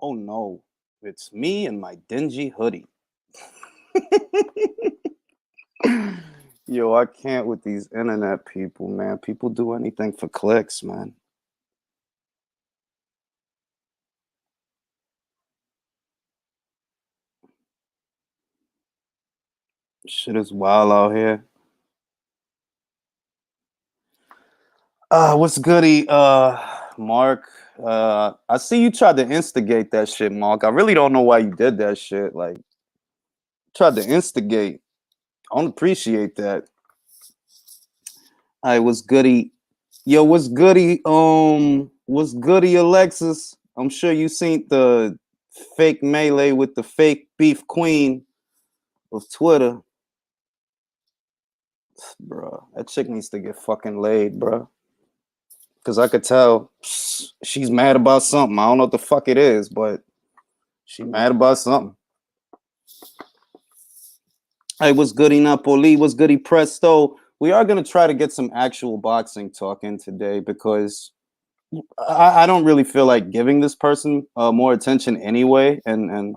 Oh no, it's me and my dingy hoodie. Yo, I can't with these internet people, man. People do anything for clicks, man. Shit is wild out here. What's goody, Mark? I see you tried to instigate that shit, Mark. I really don't know why you did that shit. Like, tried to instigate. I don't appreciate that. All right, what's goody? Yo, what's goody? What's goody, Alexis? I'm sure you seen the fake melee with the fake beef queen of Twitter, bro. That chick needs to get fucking laid, bro. Cause I could tell she's mad about something. I don't know what the fuck it is, but she mad about something. Hey, what's goody Napoli? What's goody Presto? We are gonna try to get some actual boxing talk in today because I don't really feel like giving this person more attention anyway. And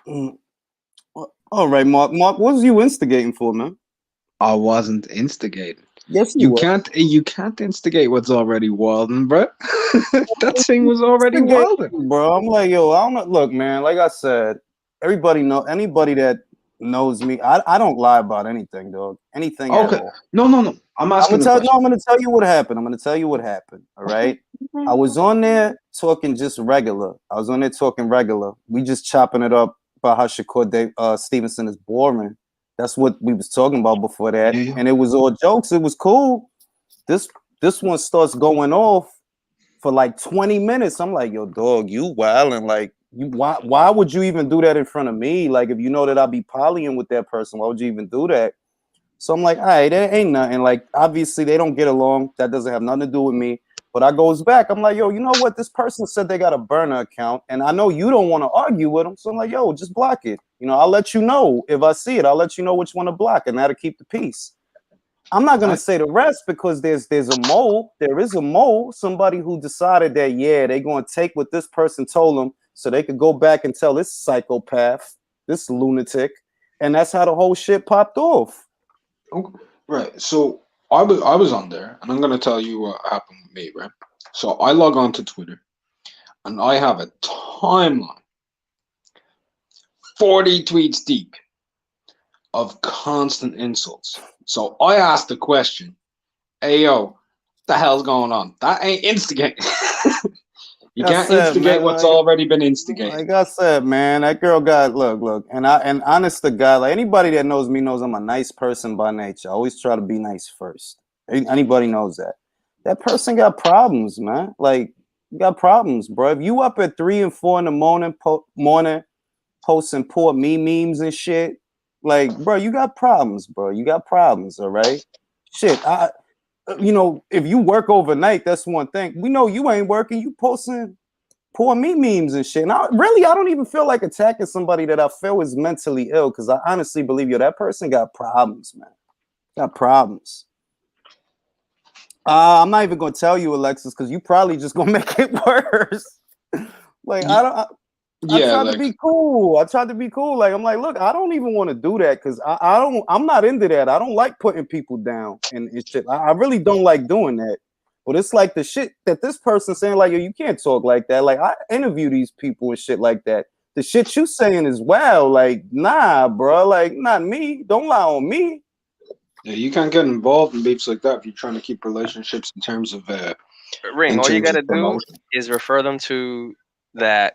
mm, all right, Mark. Mark, what was you instigating for, man? I wasn't instigating. Yes, you You were. can't instigate what's already wilding, bro. That thing was already wilding. Instigating, bro. I'm like, yo, I don't know. Look, man. Like I said, everybody know anybody that knows me. I don't lie about anything, dog. Anything at Okay. all. No. I'm I'm gonna asking the tell no, question. I'm gonna tell you what happened. I'm gonna tell you what happened. All right. I was on there talking just regular. I was on there talking regular. We just chopping it up about how Shakur Stevenson is boring. That's what we was talking about before that. Yeah. And it was all jokes. It was cool. This this one starts going off for like 20 minutes. I'm like, yo, dog, you wilding. Like, you why would you even do that in front of me? Like, if you know that I'll be polying with that person, why would you even do that? So I'm like, all right, there ain't nothing. Like, obviously they don't get along. That doesn't have nothing to do with me. But I goes back. I'm like, yo, you know what? This person said they got a burner account, and I know you don't want to argue with them. So I'm like, yo, just block it. I'll let you know if I see it. I'll let you know which one to block, and that'll keep the peace. I'm not gonna I say the rest because there's a mole. There is a mole. Somebody who decided that they're gonna take what this person told them, so they could go back and tell this psychopath, this lunatic, and that's how the whole shit popped off. okay. Right. So I was on there, and I'm gonna tell you what happened with me, right? So I log on to Twitter, and I have a timeline, 40 tweets deep of constant insults. So I asked the question, "Hey yo, what the hell's going on? That ain't instigating." You Like I can't said, instigate man, what's already been instigated. like I said, man, that girl got look, and honest to God, like anybody that knows me knows I'm a nice person by nature. I always try to be nice first. Anybody knows that. That person got problems, man. Like you got problems, bro. If you up at 3 and 4 in the morning posting poor me memes and shit, like, bro, you got problems, bro. You got problems, all right? Shit, if you work overnight, that's one thing. We know you ain't working. You posting poor me memes and shit. And I don't even feel like attacking somebody that I feel is mentally ill because I honestly believe that person got problems, man. Got problems. I'm not even gonna tell you, Alexis, because you probably just gonna make it worse. Like I don't. I Yeah, tried to like be cool. I tried to be cool. Like I'm like, look, I don't even want to do that because I don't. I'm not into that. I don't like putting people down and shit. I really don't like doing that. But it's like the shit that this person saying, like, yo, you can't talk like that. Like I interview these people and shit like that. The shit you saying is wow. Like nah, bro. Like not me. Don't lie on me. yeah, you can't get involved in beefs like that if you're trying to keep relationships Ring, in all you terms of gotta do promotion. is refer them to that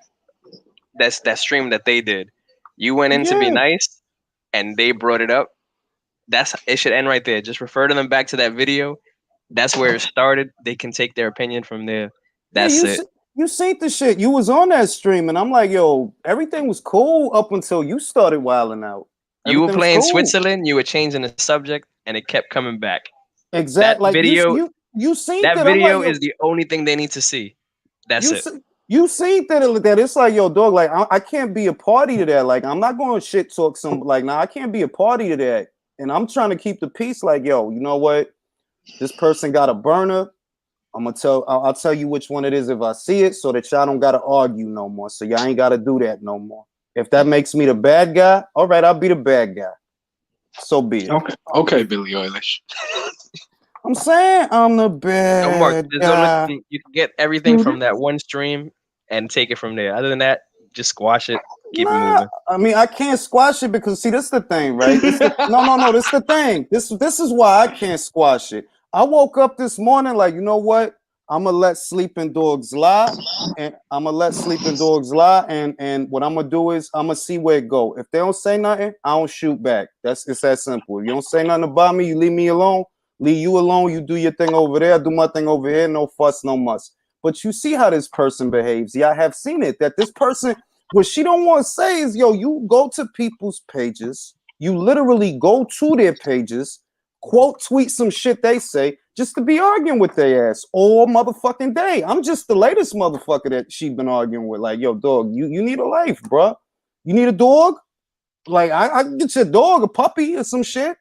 that stream that they did. You went in to be Yeah. nice, and they brought it up. That's it. Should end right there. Just refer to them back to that video. That's where it started. They can take their opinion from there. Yeah, That's it. you seen the shit. You was on that stream, and I'm like, yo, everything was cool up until you started wilding out. You were Everything was playing cool. Switzerland. You were changing the subject, and it kept coming back. That Exact. Like video. you seen That that. I'm like, video yo, is the only thing they need to see. That's you it. see, you seen that it's like, yo, dog. Like I can't be a party to that. Like I'm not going to shit talk some. Like nah, I can't be a party to that. And I'm trying to keep the peace. Like yo, you know what? This person got a burner. I'll tell you which one it is if I see it, so that y'all don't gotta argue no more. So y'all ain't gotta do that no more. If that makes me the bad guy, all right, I'll be the bad guy. So be it. Okay, Billie Eilish. I'm saying I'm the Yo, Mark, bad just go guy. listen. You can get everything from that one stream and take it from there. Other than that, just squash it. Keep it Nah, moving. I mean I can't squash it because see, this is the thing, right? No. This is the thing. This is why I can't squash it. I woke up this morning like, you know what? I'm gonna let sleeping dogs lie, and I'm gonna let sleeping dogs lie, and what I'm gonna do is I'm gonna see where it go. If they don't say nothing, I don't shoot back. It's that simple. If you don't say nothing about me, you leave me alone. Leave you alone. You do your thing over there. I do my thing over here. No fuss, no muss. But you see how this person behaves. Yeah, I have seen it. That this person, what she don't want to say is, yo, you go to people's pages. You literally go to their pages, quote tweet some shit they say just to be arguing with their ass all motherfucking day. I'm just the latest motherfucker that she been arguing with. Like, yo, dog, you need a life, bro. You need a dog? Like, I can get your dog a puppy or some shit.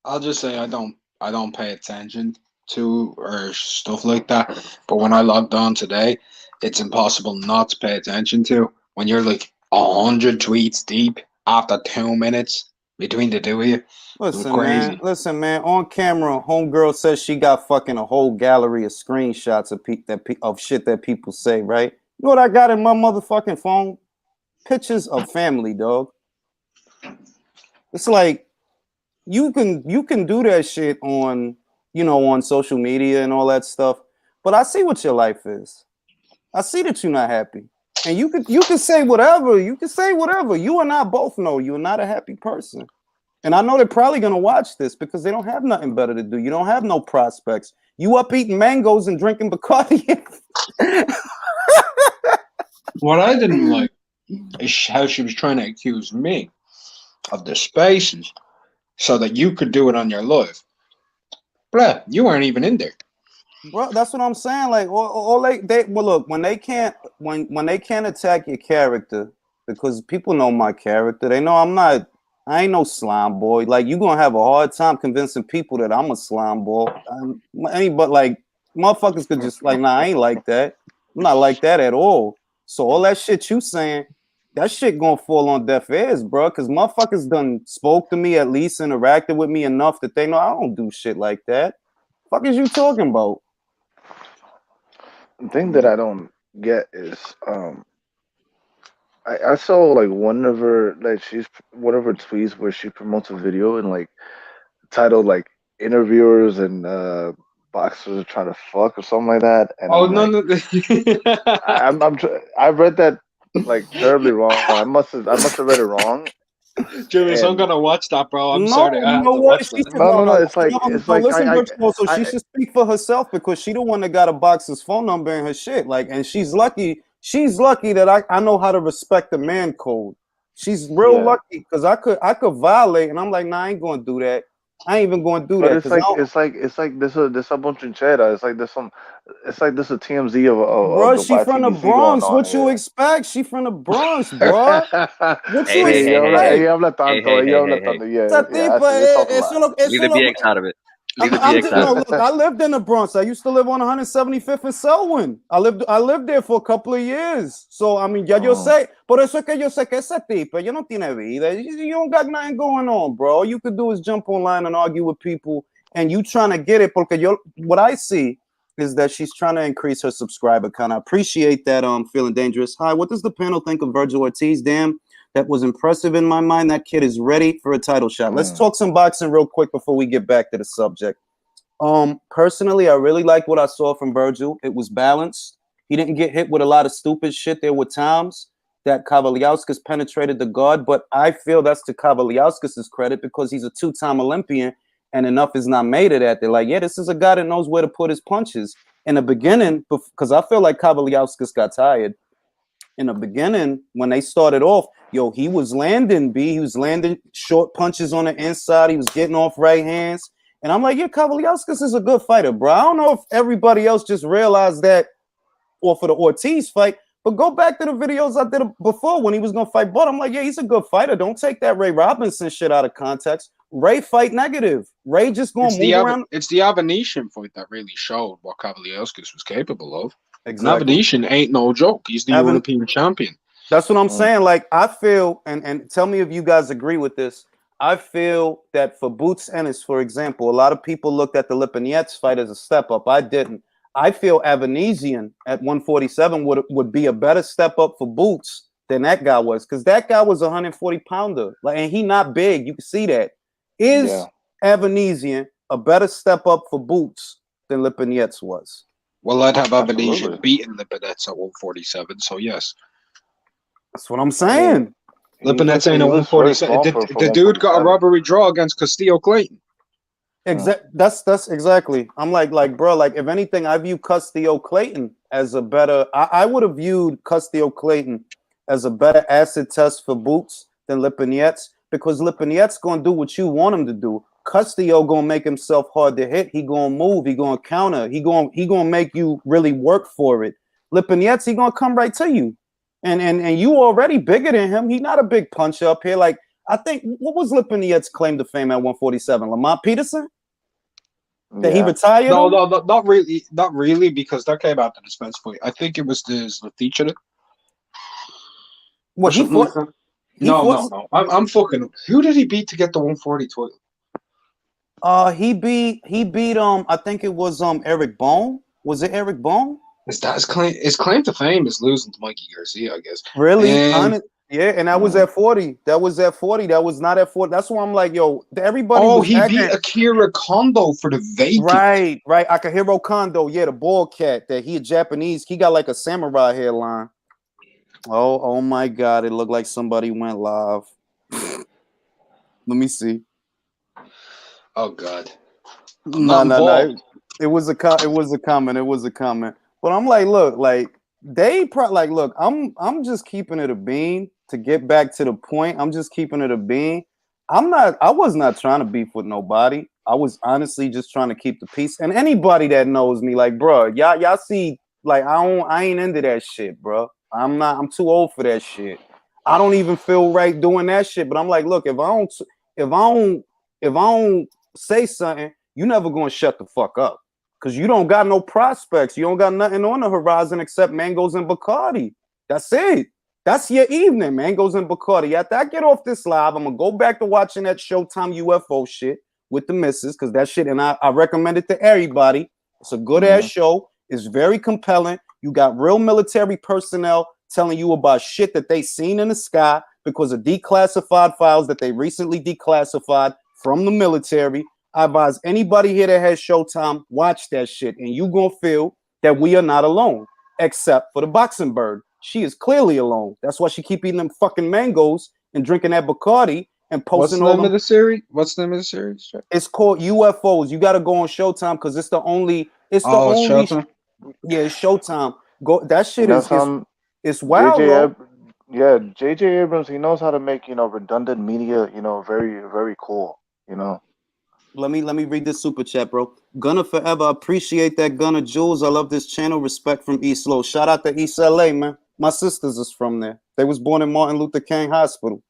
I'll just say I don't pay attention to or stuff like that. But when I logged on today, it's impossible not to pay attention to. When you're like 100 tweets deep after 2 minutes between the two of you, it's crazy. Listen, man. On camera, homegirl says she got fucking a whole gallery of screenshots of shit that people say. Right? You know what I got in my motherfucking phone? Pictures of family, dog. It's like you can do that shit on on social media and all that stuff. But I see what your life is. I see that you're not happy. And you can say whatever. You can say whatever. You and I both know you're not a happy person. And I know they're probably gonna watch this because they don't have nothing better to do. You don't have no prospects. You up eating mangoes and drinking Bacardi. What I didn't like is how she was trying to accuse me of the spaces so that you could do it on your live. Bruh, you weren't even in there. Bro, that's what I'm saying. Like, all they well, look, when they can't attack your character, because people know my character, they know I ain't no slime boy. Like, you gonna have a hard time convincing people that I'm a slime boy. But like, motherfuckers could just like, nah, I ain't like that. I'm not like that at all. So all that shit you saying, that shit gonna fall on deaf ears, bro. Because motherfuckers done spoke to me, at least interacted with me enough that they know I don't do shit like that. Fuck is you talking about? The thing that I don't get is I saw like one of her tweets where she promotes a video and like titled like interviewers and boxers are trying to fuck or something like that, and Oh I'm no like no! I read that like terribly wrong. I must have read it wrong. Julius, I'm And gonna watch that, bro. I'm No, sorry, I you have know to what? watch She that. should no, no. it's like it's No, like listen, Virtual. So she I should speak for herself because she the one that got a boxer's phone number and her shit. Like, and she's lucky. She's lucky that I know how to respect the man code. She's real yeah. lucky because I could violate, and I'm like, nah, I ain't gonna do that. I ain't even gonna do But that it's because I like don't. there's a bunch of cheddar. It's like this a TMZ of Bro, the she from the YTBC going Bronx. on What you here. expect? She from the Bronx, bro. What Hey, you hey, hey, hey, hey, expect? Ella habla hey, tanto, hey, hey, ella habla hey, hey. tanto. Yeah, Esa yeah, I tipa, see. They talk a eso lot. lo, Leave eso the lo, BX out of it. Leave the I'm BX just out no of it. look. I lived in the Bronx. I used to live on 175th and Selwyn. I lived there for a couple of years. So I mean, ya yo Mm. sé. Por eso es que yo sé que esa tipa, ella no tiene vida. You don't got nothing going on, bro. All you could do is jump online and argue with people, and you trying to get it. Porque what I see is that she's trying to increase her subscriber count. I appreciate that. Feeling dangerous. Hi, what does the panel think of Virgil Ortiz? Damn. That was impressive in my mind. That kid is ready for a title shot. Let's Mm. talk some boxing real quick before we get back to the subject. Personally, I really liked what I saw from Virgil. It was balanced. He didn't get hit with a lot of stupid shit. There were times that Kavaliauskas penetrated the guard, but I feel that's to Kavaliauskas' credit because he's a two-time Olympian and enough is not made of that. They're like, yeah, this is a guy that knows where to put his punches. In the beginning, because I feel like Kavaliauskas got tired in the beginning when they started off, yo, he was landing he was landing short punches on the inside. He was getting off right hands. And I'm like, yeah, Kavaliauskas is a good fighter, bro. I don't know if everybody else just realized that or for the Ortiz fight, but go back to the videos I did before when he was going to fight Bud. I'm like, yeah, he's a good fighter. Don't take that Ray Robinson shit out of context. Ray fight negative. Ray just gonna move around. It's the Avenetian fight that really showed what Kavaliauskas was capable of. Exactly. And Avenetian ain't no joke. He's the European champion. That's what I'm saying. Like, I feel, and tell me if you guys agree with this. I feel that for Boots Ennis, for example, a lot of people looked at the Lipinets fight as a step up. I didn't. I feel Avenesian at 147 would be a better step up for Boots than that guy was, because that guy was a 140 pounder. Like, and he not big. You can see that. Is Avenesian a better step up for Boots than Lipinets was? Well, I'd have Avenesian beaten Lipinets at 147, so yes. That's what I'm saying. Lipinets ain't a 147. The dude got a robbery draw against Castillo Clayton. That's exactly. I'm like, bro, like, if anything, I view Castillo Clayton as a better. I would have viewed Castillo Clayton as a better acid test for Boots than Lipinets, because Lipinets gonna do what you want him to do. Castillo gonna make himself hard to hit. He gonna move. He gonna counter. He gonna make you really work for it. Lipinets, he gonna come right to you. And you already bigger than him. He not a big puncher up here. Like, I think, what was Lipinets' claim to fame at 147? Lamont Peterson? That he retired? No, not really, because that came out the defense fight. I think it was the Zlatichina. What, he fought? No. I'm fucking. Who did he beat to get the 140 title? He beat I think it was Eric Bone. Was it Eric Bone? Is that his claim? His claim to fame is losing to Mikey Garcia, I guess. Really? And that was at 40. That was at 40. That was not at 40. That's why I'm like, yo, everybody. Oh, he beat Akira Kondo for the vacant. Right. Akihiro Kondo. Yeah, the bald cat. That he a Japanese. He got like a samurai hairline. Oh my God! It looked like somebody went live. Let me see. Oh God. No. It was a comment. But I'm like, look, like look, I'm just keeping it a bean to get back to the point. I'm just keeping it a bean. I was not trying to beef with nobody. I was honestly just trying to keep the peace. And anybody that knows me, like, bro, y'all see, like, I ain't into that shit, bro. I'm too old for that shit. I don't even feel right doing that shit. But I'm like, look, if I don't say something, you never gonna shut the fuck up. Cause you don't got no prospects. You don't got nothing on the horizon except mangoes and Bacardi. That's it. That's your evening, mangoes and Bacardi. After I get off this live, I'm gonna go back to watching that Showtime UFO shit with the missus, because that shit, and I recommend it to everybody. It's a good ass show. It's very compelling. You got real military personnel telling you about shit that they seen in the sky because of declassified files that they recently declassified from the military. I advise anybody here that has Showtime, watch that shit, and you gonna feel that we are not alone, except for the boxing bird. She is clearly alone. That's why she keep eating them fucking mangoes and drinking that Bacardi and posting. What's the name of the series? It's called UFOs. You got to go on Showtime because it's the only. It's the only. Showtime? Yeah, it's Showtime. Go. That shit it's wild. JJ Abrams, he knows how to make redundant media very, very cool. Let me read this super chat, bro. Gunner forever. Appreciate that, Gunner Jules. I love this channel. Respect from East Low. Shout out to East LA, man. My sisters is from there. They was born in Martin Luther King Hospital.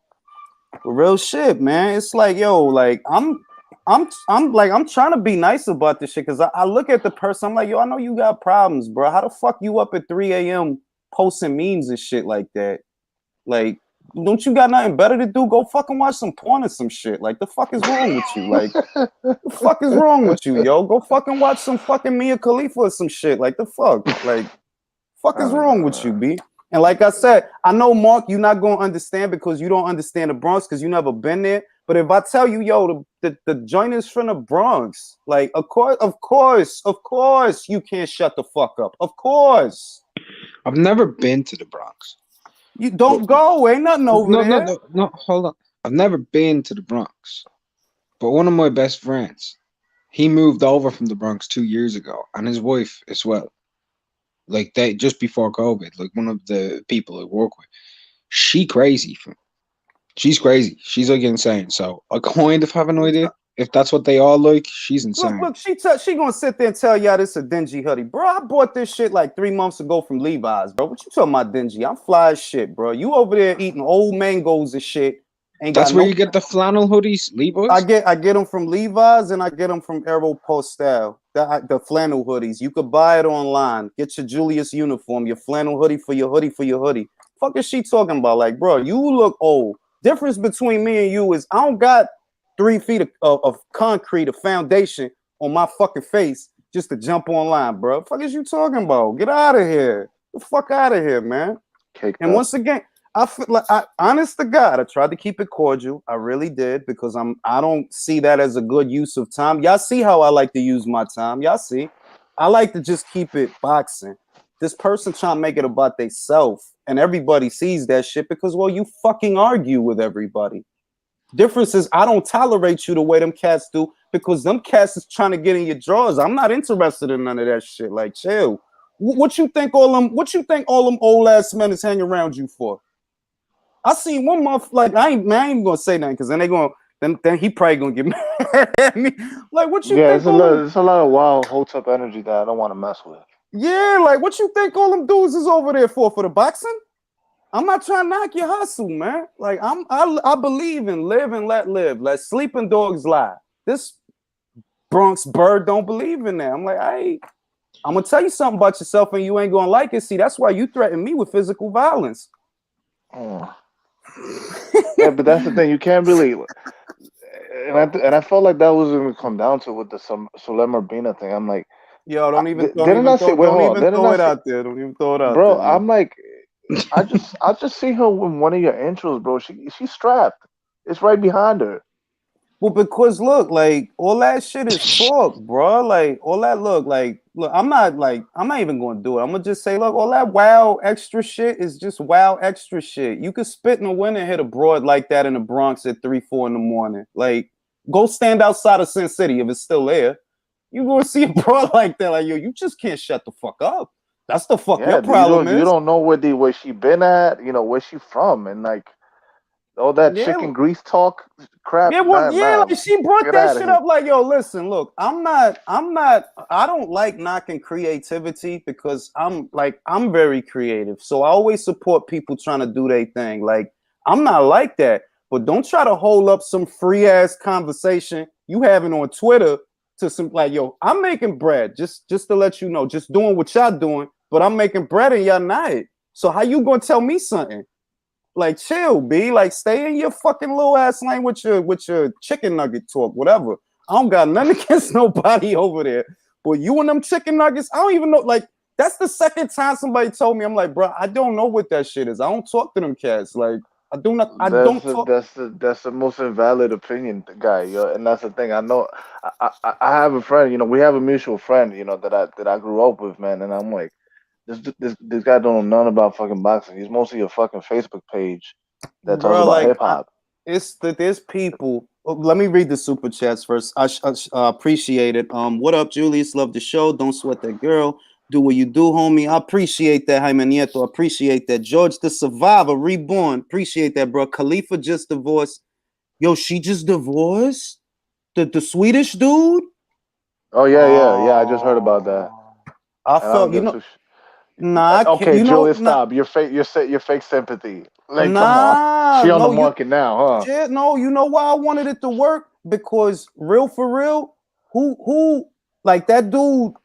But real shit, man. It's like, yo, like I'm trying to be nice about this shit, because I look at the person. I'm like, yo, I know you got problems, bro. How the fuck you up at 3 a.m. posting memes and shit like that? Like, don't you got nothing better to do? Go fucking watch some porn or some shit. Like, the fuck is wrong with you? Like, the fuck is wrong with you, yo? Go fucking watch some fucking Mia Khalifa or some shit. Like, the fuck? Like, fuck is wrong with you, B? And like I said, I know, Mark, you're not going to understand because you don't understand the Bronx because you never been there. But if I tell you, yo, the joint is from the Bronx, like, of course, you can't shut the fuck up. Of course. I've never been to the Bronx. You don't go. Ain't nothing over there. No, hold on. I've never been to the Bronx. But one of my best friends, he moved over from the Bronx 2 years ago, and his wife as well. Like, they just before COVID, like one of the people I work with, she's crazy. She's crazy. She's like insane. So I kind of have an idea. If that's what they all like, she's insane. Look, she gonna sit there and tell y'all this a dingy hoodie. Bro, I bought this shit like 3 months ago from Levi's, bro. What you talking about dingy? I'm fly as shit, bro. You over there eating old mangoes and shit Ain't That's got where no. you get the flannel hoodies, Levi's. I get them from Levi's and I get them from Aeropostale. The flannel hoodies. You could buy it online. Get your Julius uniform, your flannel hoodie for your hoodie for your hoodie. Fuck is she talking about? Like, bro, you look old. Difference between me and you is I don't got 3 feet of concrete, a foundation on my fucking face just to jump online, bro. Fuck is you talking about? Get out of here. Get the fuck out of here, man. Caked And up. once again, I feel like, honest to God, I tried to keep it cordial. I really did because I don't see that as a good use of time. Y'all see how I like to use my time. Y'all see, I like to just keep it boxing. This person trying to make it about themselves, and everybody sees that shit because, well, you fucking argue with everybody. Difference is I don't tolerate you the way them cats do because them cats is trying to get in your drawers. I'm not interested in none of that shit. Like, chill. What you think all them old ass men is hanging around you for? I seen one month, like I ain't even gonna say nothing because then he probably gonna get mad at me. Like, what you Yeah, think all them? it's a lot of wild, hold up energy that I don't want to mess with. Yeah, like what you think all them dudes is over there for the boxing? I'm not trying to knock your hustle, man. Like I believe in live and let live. Let sleeping dogs lie. This Bronx bird don't believe in that. I'm like, I'm gonna tell you something about yourself and you ain't gonna like it. See, that's why you threaten me with physical violence. Oh. Yeah, but that's the thing. You can't really, and I felt like that was going to come down to with the Solem Urbina thing. I'm like, Yo, didn't I say? Wait, don't hold on. even Didn't throw I it say, out there. Don't even throw it out bro? there, man. I'm like, I just see her in one of your intros, bro. She's strapped. It's right behind her. Well, because look, like all that shit is talk, bro. Like all that look, I'm not even gonna do it. I'm gonna just say, look, all that wow extra shit is just wow extra shit. You could spit in the wind and hit a broad like that in the Bronx at 3, 4 in the morning. Like, go stand outside of Sin City if it's still there. You gonna see a broad like that, like yo, you just can't shut the fuck up. That's the fuck your Yeah, problem you is. don't know where she been at. You know where she from, and like all that Yeah, chicken grease talk crap. yeah, well, yeah, Nah, like she brought get that out of shit here. up. Like, yo, listen, look, I don't like knocking creativity because I'm very creative. So I always support people trying to do their thing. Like, I'm not like that. But don't try to hold up some free ass conversation you having on Twitter to some like, yo, I'm making bread. Just to let you know, just doing what y'all doing, but I'm making bread and y'all not. So how you gonna tell me something? Like, chill, B. Like, stay in your fucking little ass lane with your chicken nugget talk, whatever. I don't got nothing against nobody over there. But you and them chicken nuggets, I don't even know. Like, that's the second time somebody told me. I'm like, bro, I don't know what that shit is. I don't talk to them cats. Like, I do not. I don't talk. That's the most invalid opinion, guy. Yo, and that's the thing. I know. I have a friend. You know, we have a mutual friend. You know that I grew up with, man. And I'm like, this guy don't know none about fucking boxing. He's mostly a fucking Facebook page that talks Bro, about like hip hop. it's that there's people. Let me read the super chats first. I appreciate it. What up, Julius? Love the show. Don't sweat that girl. Do what you do, homie. I appreciate that, Jaime Nieto. I appreciate that. George the Survivor, reborn. Appreciate that, bro. Khalifa just divorced. Yo, she just divorced? The Swedish dude? Oh yeah. I just heard about that, Oh, I and I don't felt, give two. nah, I can't, Okay, Julius, nah, stop. Your fake sympathy. Like, come on. nah, She on the no, market now, huh? shit, no, you know why I wanted it to work? Because real for real, who like that dude,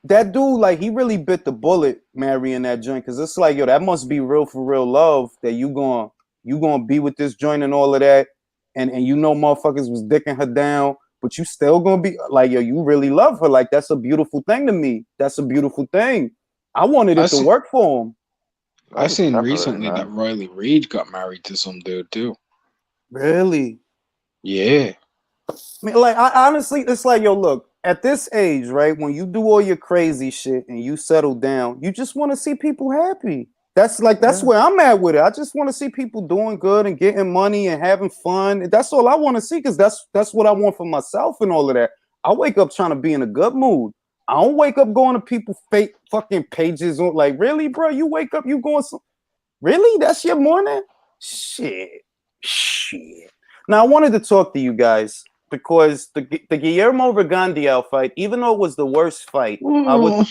like he really bit the bullet marrying that joint. Cause it's like, yo, that must be real for real love that you gonna be with this joint and all of that. And you know motherfuckers was dicking her down, but you still gonna be like, yo, you really love her. Like, that's a beautiful thing to me. That's a beautiful thing. I wanted I it to see. work for him. I Gotta be seen separated, recently man. that Riley Reid got married to some dude too. Really? Yeah. I mean, like, I honestly, it's like, yo, look, at this age, right, when you do all your crazy shit and you settle down, you just want to see people happy. That's Yeah. where I'm at with it. I just want to see people doing good and getting money and having fun. That's all I want to see, because that's what I want for myself and all of that. I wake up trying to be in a good mood. I don't wake up going to people fake fucking pages on, like, really, bro? You wake up, you going some, really? That's your morning? Shit. Now I wanted to talk to you guys because the Guillermo Regandiel fight, even though it was the worst fight, I would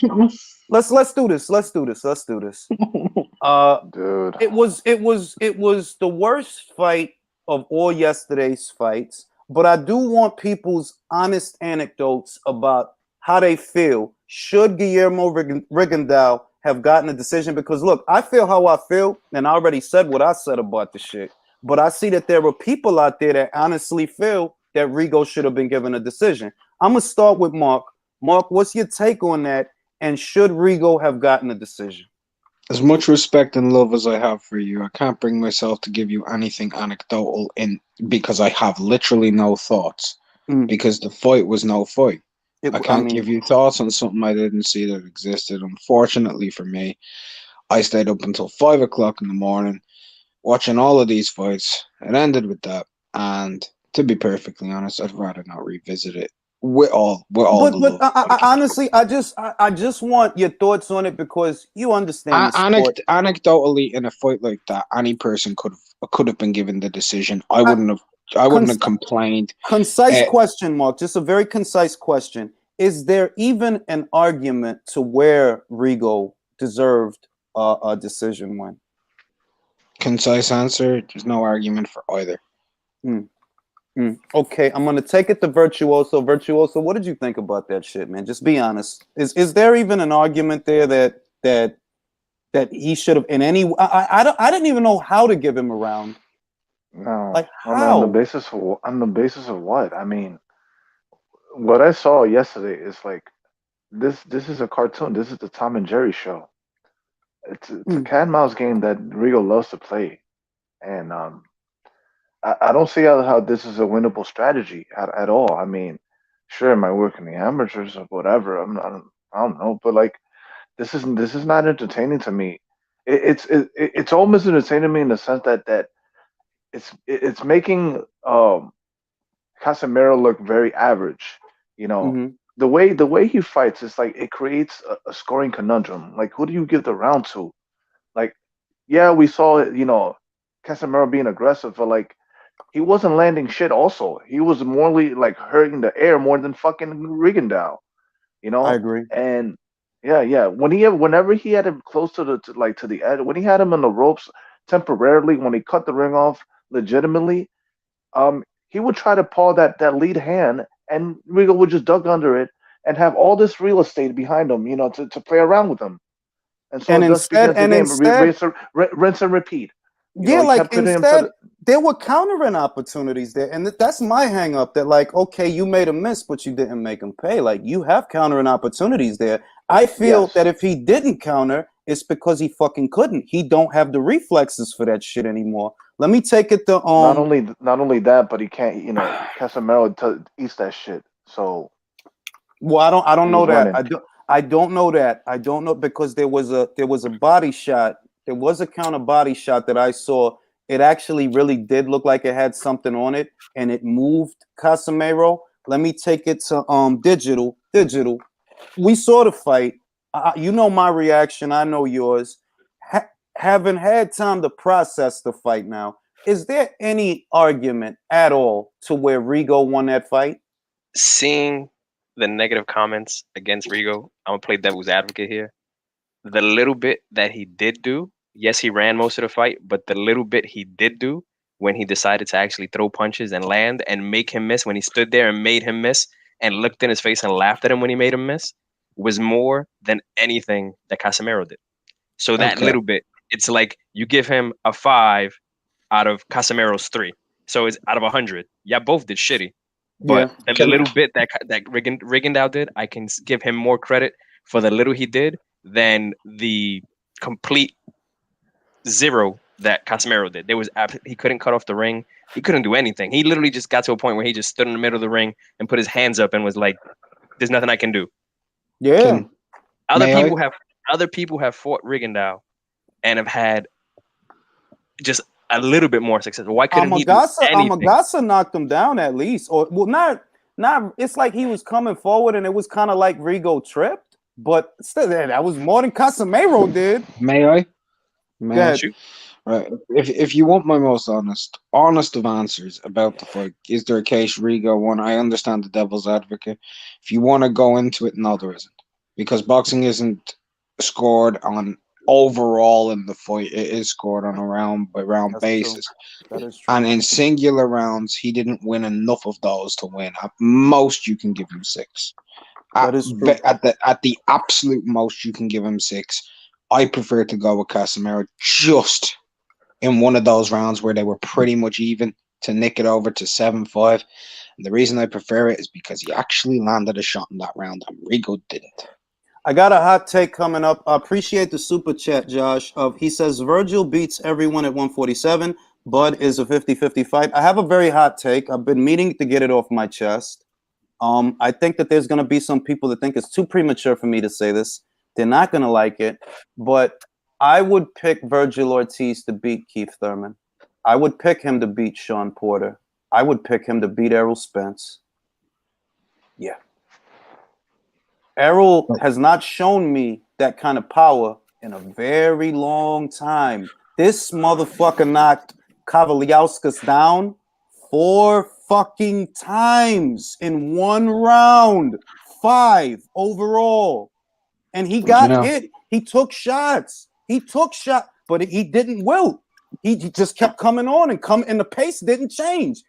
let's do this. Let's do this. Uh Dude. it was the worst fight of all yesterday's fights, but I do want people's honest anecdotes about how they feel. Should Guillermo Rigondeaux have gotten a decision? Because look, I feel how I feel, and I already said what I said about the shit. But I see that there are people out there that honestly feel that Rigo should have been given a decision. I'm gonna start with Mark. Mark, what's your take on that? And should Rigo have gotten a decision? As much respect and love as I have for you, I can't bring myself to give you anything anecdotal in because I have literally no thoughts. Mm. Because the fight was no fight. I I can't mean, give you thoughts on something I didn't see that existed. Unfortunately for me, I stayed up until 5 o'clock in the morning watching all of these fights. It ended with that. And to be perfectly honest, I'd rather not revisit it with all the but love. honestly, I just want your thoughts on it because you understand the sport. Anecdotally, in a fight like that, any person could have been given the decision. I I, wouldn't have. I wouldn't cons- have complained. Concise Uh, question, Mark. Just a very concise question. Is there even an argument to where Rigo deserved a decision win? concise answer. There's no argument for either. Mm, Okay, I'm gonna take it to Virtuoso. Virtuoso, what did you think about that shit, man? Just be honest. Is there even an argument there that he should have in any? I didn't even know how to give him a round. No, Like on the how? basis of what? I mean, what I saw yesterday is like this is a cartoon. This is the Tom and Jerry show. It's a Mm, cat and mouse game that Rigo loves to play, and I don't see how this is a winnable strategy at all. I mean, sure, it might work in the amateurs or whatever. I don't know, but like this is not entertaining to me. It's almost entertaining to me in the sense that it's making Casemiro look very average. You know, mm-hmm. the way he fights is like it creates a scoring conundrum. Like, who do you give the round to? Like, yeah, we saw Casemiro being aggressive, but like he wasn't landing shit. Also, he was morely like hurting the air more than fucking Rigondeaux. You I know, agree. and yeah. Whenever he had him close to the edge, when he had him in the ropes temporarily, when he cut the ring off legitimately, he would try to paw that lead hand, and Regal would just duck under it and have all this real estate behind him, to play around with him. And so And it thus instead, begins the and game. instead, Rinse and repeat. yeah, He like kept putting him to instead, the there were countering opportunities there, and that's my hang up. That like, okay, you made a miss, but you didn't make him pay. Like you have countering opportunities there. I feel yes. that if he didn't counter, it's because he fucking couldn't. He don't have the reflexes for that shit anymore. Let me take it to Not only that, but he can't. Casemiro eats that shit. So Well, I don't he know was that. running. I don't know that. I don't know because there was a body shot. There was a counter body shot that I saw. It actually really did look like it had something on it, and it moved Casemiro. Let me take it to digital. Digital. We saw the fight. You know my reaction. I know yours. Having had time to process the fight now, is there any argument at all to where Rigo won that fight? Seeing the negative comments against Rigo, I'm gonna play devil's advocate here. The little bit that he did do, yes, he ran most of the fight, but the little bit he did do when he decided to actually throw punches and land and make him miss, when he stood there and made him miss and looked in his face and laughed at him when he made him miss, was more than anything that Casemiro did. So that okay. little bit, it's like you give him a 5 out of Casemiro's 3. So it's out of 100. Yeah, both did shitty. Yeah. But the Can little bit that Rigondeaux did, I can give him more credit for the little he did than the complete zero that Casemiro did. He couldn't cut off the ring. He couldn't do anything. He literally just got to a point where he just stood in the middle of the ring and put his hands up and was like, "There's nothing I can do." Yeah. can Other may I? people have other people have fought Rigondeaux and have had just a little bit more success. Why couldn't he do anything? Amagasa knocked him down at least, or well, not. It's like he was coming forward, and it was kind of like Rigo tripped, but still, that was more than Casemiro did. May I? Go May I? ahead. Shoot. Right. If you want my most honest of answers about the fight, is there a case Rigo won? I understand the devil's advocate. If you want to go into it, no, there isn't, because boxing isn't scored on overall in the fight, it is scored on a round by round That's true. basis. That is true. And in singular rounds, he didn't win enough of those to win. At most, you can give him 6. That is true. At the absolute most, you can give him 6. I prefer to go with Casemiro just in one of those rounds where they were pretty much even to nick it over to 7-5. And the reason I prefer it is because he actually landed a shot in that round and Rigo didn't. I got a hot take coming up. I appreciate the super chat, Josh. He says Virgil beats everyone at 147. Bud is a 50-50 fight. I have a very hot take. I've been meaning to get it off my chest. I think that there's going to be some people that think it's too premature for me to say this. They're not going to like it. But I would pick Virgil Ortiz to beat Keith Thurman. I would pick him to beat Sean Porter. I would pick him to beat Errol Spence. Yeah. Errol has not shown me that kind of power in a very long time. This motherfucker knocked Kavaliauskas down 4 fucking times in one round. 5 overall. And he got hit. He took shots. But he didn't wilt. He just kept coming on and the pace didn't change.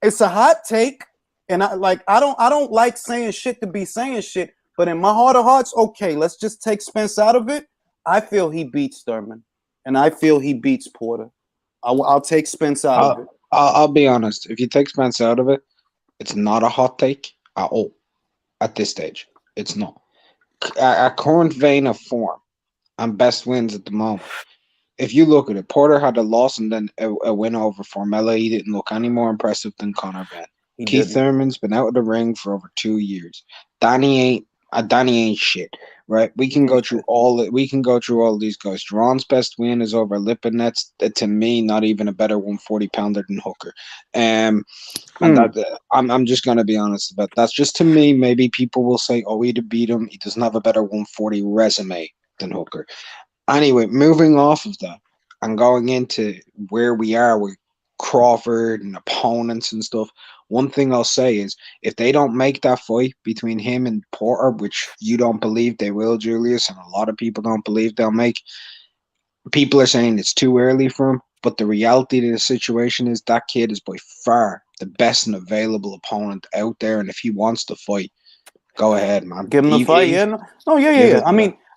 It's a hot take. And I don't like saying shit to be saying shit. But in my heart of hearts, okay, let's just take Spence out of it. I feel he beats Thurman. And I feel he beats Porter. I'll take Spence out of it. I'll be honest. If you take Spence out of it, it's not a hot take at all at this stage. It's not. At current vein of form and best wins at the moment, if you look at it, Porter had a loss and then a win over Formella. He didn't look any more impressive than Conor Benn. Keith Thurman's been out of the ring for over 2 years. Danny ain't shit, right? We can go through all these guys. Duran's best win is over Lipinets. To me, not even a better 140-pounder than Hooker. And I'm just gonna be honest about that. That's just to me. Maybe people will say, "Oh, he'd beat him. He doesn't have a better 140 resume than Hooker." Anyway, moving off of that and going into where we are with Crawford and opponents and stuff. One thing I'll say is if they don't make that fight between him and Porter, which you don't believe they will, Julius, and a lot of people don't believe they'll make, people are saying it's too early for him. But the reality of the situation is that kid is by far the best and available opponent out there. And if he wants to fight, go ahead, man. Give him the fight. Yeah.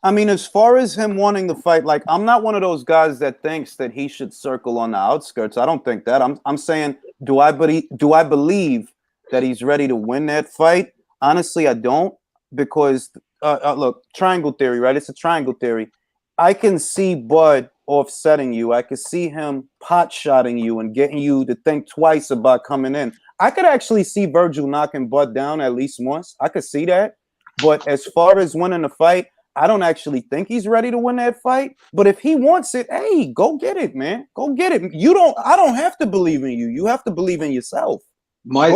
I mean, as far as him wanting the fight, like I'm not one of those guys that thinks that he should circle on the outskirts. I don't think that. I'm saying, do I believe that he's ready to win that fight? Honestly, I don't, because look, triangle theory, right? It's a triangle theory. I can see Bud offsetting you. I could see him pot-shotting you and getting you to think twice about coming in. I could actually see Virgil knocking Bud down at least once. I could see that. But as far as winning the fight, I don't actually think he's ready to win that fight. But if he wants it, hey, go get it, man. Go get it. I don't have to believe in you. You have to believe in yourself. My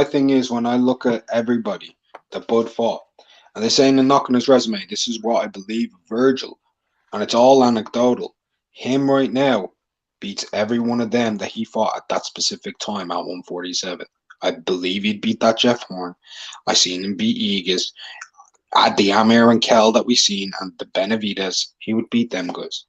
thing is, when I look at everybody that Bud fought, and they're saying they're knocking his resume, this is what I believe of Virgil. And it's all anecdotal. Him right now beats every one of them that he fought at that specific time at 147. I believe he'd beat that Jeff Horn. I seen him beat Egas. At the Amir and Kell that we've seen and the Benavides, he would beat them guys.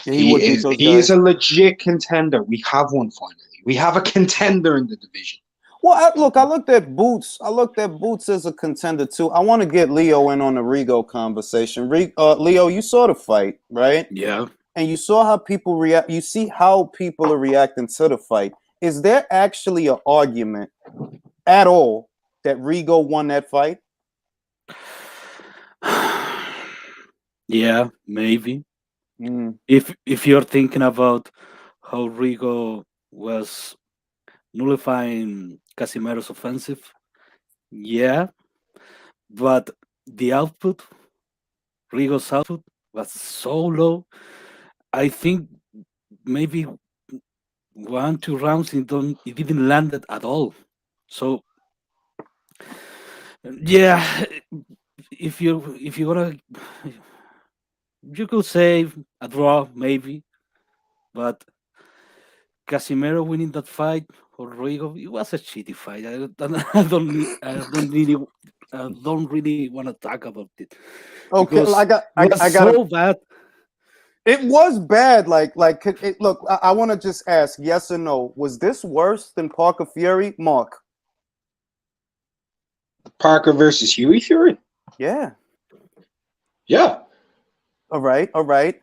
Yeah, he is a legit contender. We have one finally. We have a contender in the division. Well, I looked at Boots. I looked at Boots as a contender too. I want to get Leo in on the Rigo conversation. Leo, you saw the fight, right? Yeah. And you saw how people react. You see how people are reacting to the fight. Is there actually an argument at all that Rigo won that fight? Yeah, maybe. Mm. If you're thinking about how Rigo was nullifying Casimero's offensive, yeah, but the output, Rigo's output, was so low. I think maybe 1-2 rounds it didn't land it at all. So yeah, if you're gonna, you could say a draw maybe, but Casimero winning that fight for Rigo, it was a shitty fight. I don't really want to talk about it. Okay, Because I got so bad. It was bad. Look, I want to just ask, yes or no. Was this worse than Parker Fury, Mark? Parker versus Huey Fury. Yeah. Yeah. All right. All right.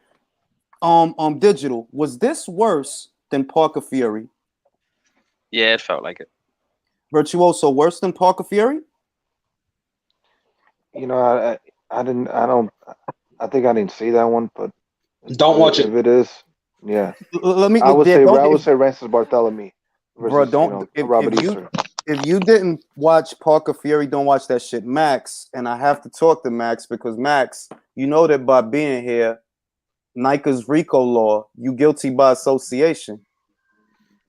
Digital. Was this worse than Parker Fury? Yeah, it felt like it. Virtuoso worse than Parker Fury? You know, I didn't. I don't. I think I didn't see that one, but Don't watch if it. it is, yeah, Let me. I would Yeah, say don't. I would say Francis Bartholomew Bro, versus don't. Robert Easter. If you didn't watch Parker Fury, don't watch that shit, Max. And I have to talk to Max because Max, you know that by being here, Nike's RICO law, you guilty by association.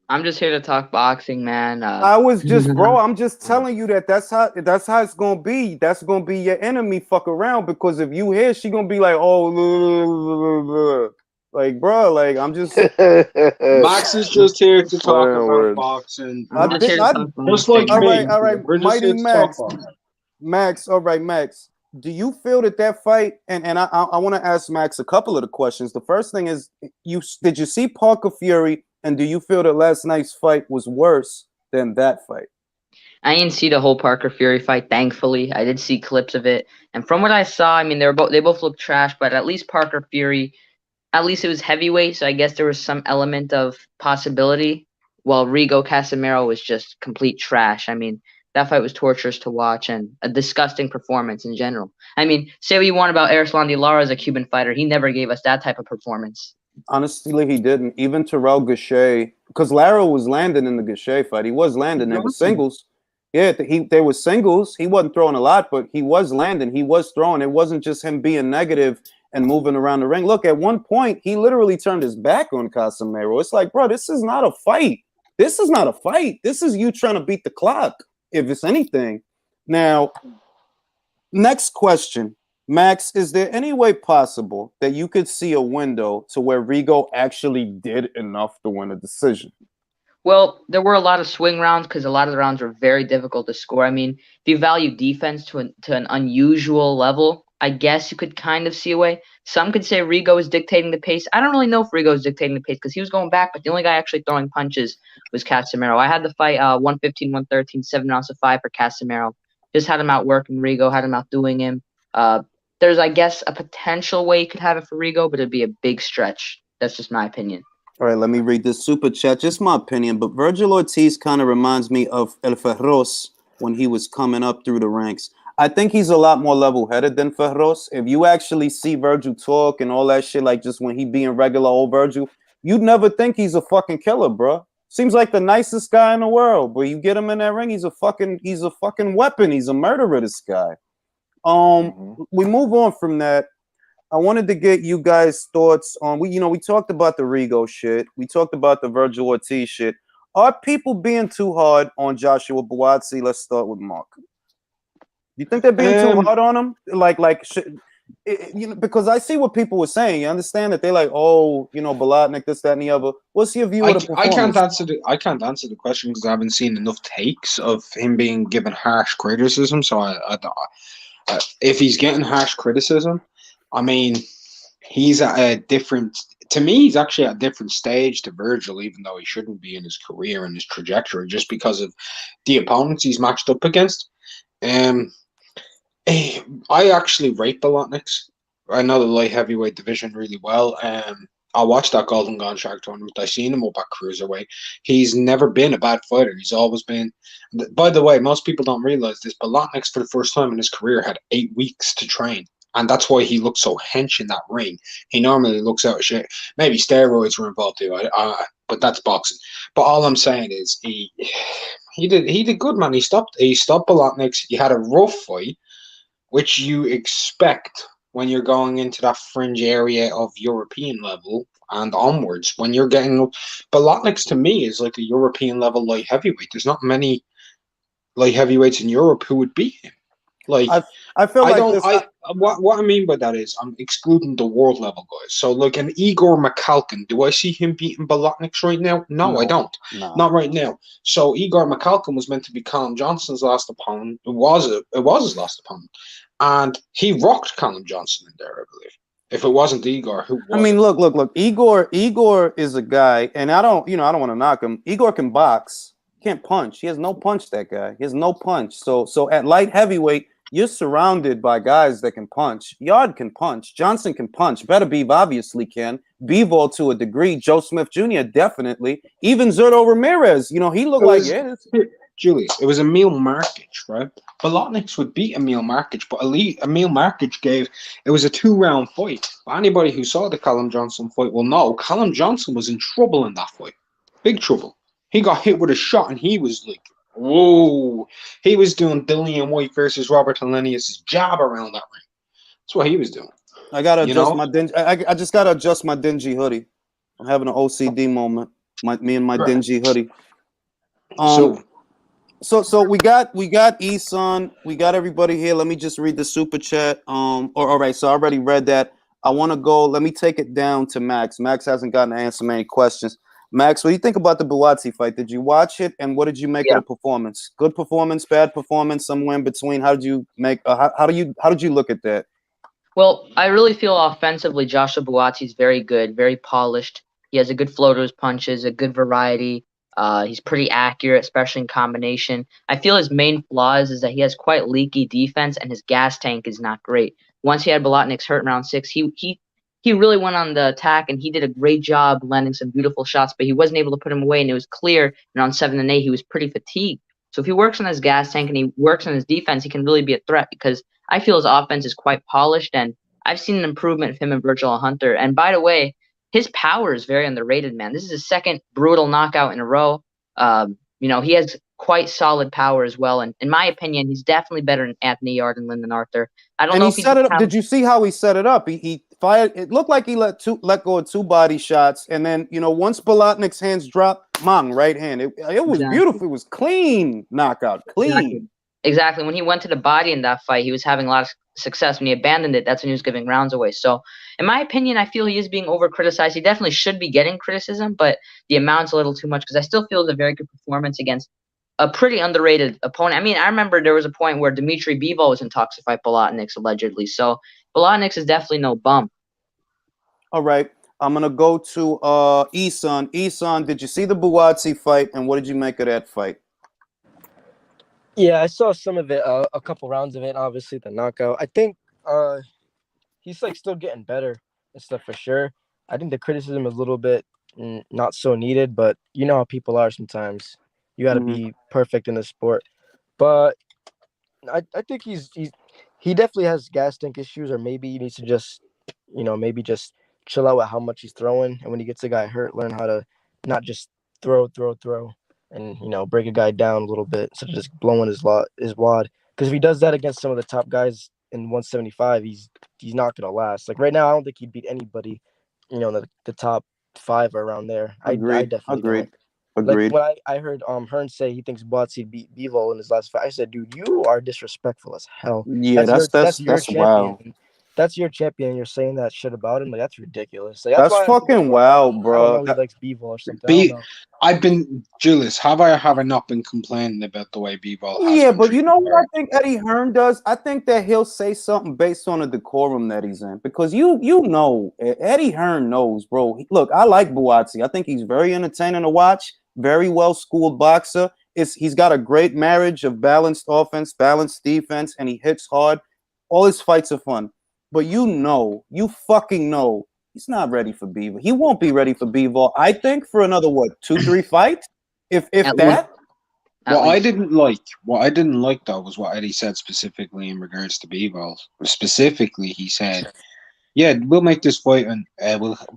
I'm just here to talk boxing, man. I was just, bro. I'm just telling you that's how it's gonna be. That's gonna be your enemy. Fuck around because if you here, she gonna be like, oh, like, bro, like I'm just. Max is just here to talk Swearing about words. boxing. I'm just here to talk Just boxing. like All me. right, all right. We're just Mighty here to talk Max. boxing. Max, all right, Max. Do you feel that fight? And I want to ask Max a couple of the questions. The first thing is, did you see Parker Fury, and do you feel that last night's fight was worse than that fight? I didn't see the whole Parker Fury fight, thankfully. I did see clips of it, and from what I saw, I mean, they both looked trash. But at least Parker Fury, at least it was heavyweight, so I guess there was some element of possibility. While Rigo Casimiro was just complete trash. I mean, that fight was torturous to watch and a disgusting performance in general. I mean, say what you want about Erislandy Lara as a Cuban fighter, he never gave us that type of performance. Honestly, he didn't. Even Terrell Gachet, because Lara was landing in the Gachet fight. He was landing. They were singles. Yeah, they were singles. He wasn't throwing a lot, but he was landing. He was throwing. It wasn't just him being negative and moving around the ring. Look, at one point, he literally turned his back on Casimiro. It's like, bro, this is not a fight. This is not a fight. This is you trying to beat the clock, if it's anything. Now, next question. Max, is there any way possible that you could see a window to where Rigo actually did enough to win a decision? Well, there were a lot of swing rounds because a lot of the rounds were very difficult to score. I mean, if you value defense to an unusual level, I guess you could kind of see a way. Some could say Rigo is dictating the pace. I don't really know if Rigo is dictating the pace because he was going back, but the only guy actually throwing punches was Casimiro. I had the fight 115, 113, 7 rounds to 5 for Casimiro. Just had him outworking Rigo, had him outdoing him. There's, I guess, a potential way you could have it for Rigo, but it'd be a big stretch. That's just my opinion. All right, let me read this super chat. Just my opinion, but Virgil Ortiz kind of reminds me of El Ferros when he was coming up through the ranks. I think he's a lot more level-headed than Ferros. If you actually see Virgil talk and all that shit, like just when he being regular old Virgil, you'd never think he's a fucking killer, bro. Seems like the nicest guy in the world, but you get him in that ring, he's a fucking weapon. He's a murderer, this guy. We move on from that. I wanted to get you guys' thoughts on we talked about the Rigo shit. We talked about the Virgil Ortiz shit. Are people being too hard on Joshua Buatsi? Let's start with Mark. You think they're being too hard on him? Because I see what people were saying. You understand that they're like, oh, Bolotnik, this, that, and the other. What's your view of the performance? I can't answer the question because I haven't seen enough takes of him being given harsh criticism. So if he's getting harsh criticism, I mean, he's at a different. To me, he's actually at a different stage to Virgil, even though he shouldn't be in his career and his trajectory, just because of the opponents he's matched up against. I actually rate Bolotniks. I know the light heavyweight division really well. I watched that Golden Contract tournament. I seen him up at cruiserweight. He's never been a bad fighter. He's always been. By the way, most people don't realize this. Bolotniks, for the first time in his career, had 8 weeks to train. And that's why he looks so hench in that ring. He normally looks out of shape. Maybe steroids were involved too, but that's boxing. But all I'm saying is he did good, man. He stopped Bolotniks. He had a rough fight, which you expect when you're going into that fringe area of European level and onwards. When you're getting Bolotniks, to me, is like a European level light heavyweight. There's not many light heavyweights in Europe who would beat him. Like I feel like what I mean by that is I'm excluding the world level guys. So like an Igor Mikhalkin, do I see him beating Bolotniks right now? No, I don't. No. Not right now. So Igor Mikhalkin was meant to be Callum Johnson's last opponent. It was his last opponent, and he rocked Callum Johnson in there, I believe. If it wasn't Igor, who was I mean, it? look. Igor is a guy, and I don't want to knock him. Igor can box, can't punch. He has no punch. That guy, he has no punch. So at light heavyweight, you're surrounded by guys that can punch. Yard can punch. Johnson can punch. Better Beef obviously can. Bivol to a degree. Joe Smith Jr. definitely. Even Zurdo Ramirez. You know, he looked like Julius, it was Emil Markic, right? Bolotniks would beat Emil Markic, but Emil Markic it was a 2-round fight. But anybody who saw the Callum Johnson fight will know Callum Johnson was in trouble in that fight. Big trouble. He got hit with a shot and he was like, whoa. He was doing Dillian White versus Robert Hellenius' jab around that ring. That's what he was doing. I gotta adjust my dingy. I just gotta adjust my dingy hoodie. I'm having an OCD moment. Me and my dingy hoodie. So we got Eson, we got everybody here. Let me just read the super chat. All right, so I already read that. I want to go. Let me take it down to Max. Max hasn't gotten to answer many questions. Max, what do you think about the Buatsi fight? Did you watch it, and what did you make of the performance? Good performance, bad performance, somewhere in between. How did you make? How did you look at that? Well, I really feel offensively, Joshua Buatsi is very good, very polished. He has a good flow to his punches, a good variety. He's pretty accurate, especially in combination. I feel his main flaws is that he has quite leaky defense and his gas tank is not great. Once he had Bolotniks hurt in round 6, he really went on the attack and he did a great job landing some beautiful shots, but he wasn't able to put him away. And it was clear in round 7 and 8 he was pretty fatigued. So if he works on his gas tank and he works on his defense, he can really be a threat because I feel his offense is quite polished and I've seen an improvement of him and Virgil Hunter. And by the way, his power is very underrated, man. This is his second brutal knockout in a row. He has quite solid power as well. And in my opinion, he's definitely better than Anthony Yard and Lyndon Arthur. I don't know if he set it up. Did you see how he set it up? He fired. It looked like he let go of 2 body shots, and then once Bolotnik's hands dropped, right hand. It was beautiful. It was clean knockout, clean. Exactly. When he went to the body in that fight, he was having a lot of success. When he abandoned it, that's when he was giving rounds away. So, in my opinion, I feel he is being over-criticized. He definitely should be getting criticism, but the amount's a little too much because I still feel it's a very good performance against a pretty underrated opponent. I mean, I remember there was a point where Dmitry Bivol was in talks to fight Bolotniks, allegedly. So, Bolotniks is definitely no bum. All right. I'm going to go to Eson. Eson, did you see the Buatsi fight, and what did you make of that fight? Yeah, I saw some of it, a couple rounds of it. Obviously, the knockout. I think he's still getting better and stuff for sure. I think the criticism is a little bit not so needed, but you know how people are sometimes. You got to be perfect in the sport. But I think he definitely has gas tank issues, or maybe he needs to just maybe just chill out with how much he's throwing, and when he gets a guy hurt, learn how to not just throw. And break a guy down a little bit instead of just blowing his wad. Because if he does that against some of the top guys in 175, he's not gonna last. Like right now, I don't think he'd beat anybody. The top 5 are around there. Agreed. I definitely don't. Agreed. Like when I heard Hearn say he thinks Buatsi beat Bivol in his last fight, I said, dude, you are disrespectful as hell. Yeah, that's your champion. wow. That's your champion. You're saying that shit about him. Like that's ridiculous. Like, that's fucking wild, bro. I don't know. He likes Bivol or something. I've been Julius. Have I not been complaining about the way Bivol has? Yeah, but you know what I think Eddie Hearn does? I think that he'll say something based on the decorum that he's in, because Eddie Hearn knows, bro. Look, I like Buatsi. I think he's very entertaining to watch. Very well schooled boxer. He's got a great marriage of balanced offense, balanced defense, and he hits hard. All his fights are fun. But you fucking know, he's not ready for Bivol. He won't be ready for Bivol, I think, for another 2-3 fights, if that. What I didn't like though was what Eddie said specifically in regards to Bivol. Specifically, he said, "Yeah, we'll make this fight, and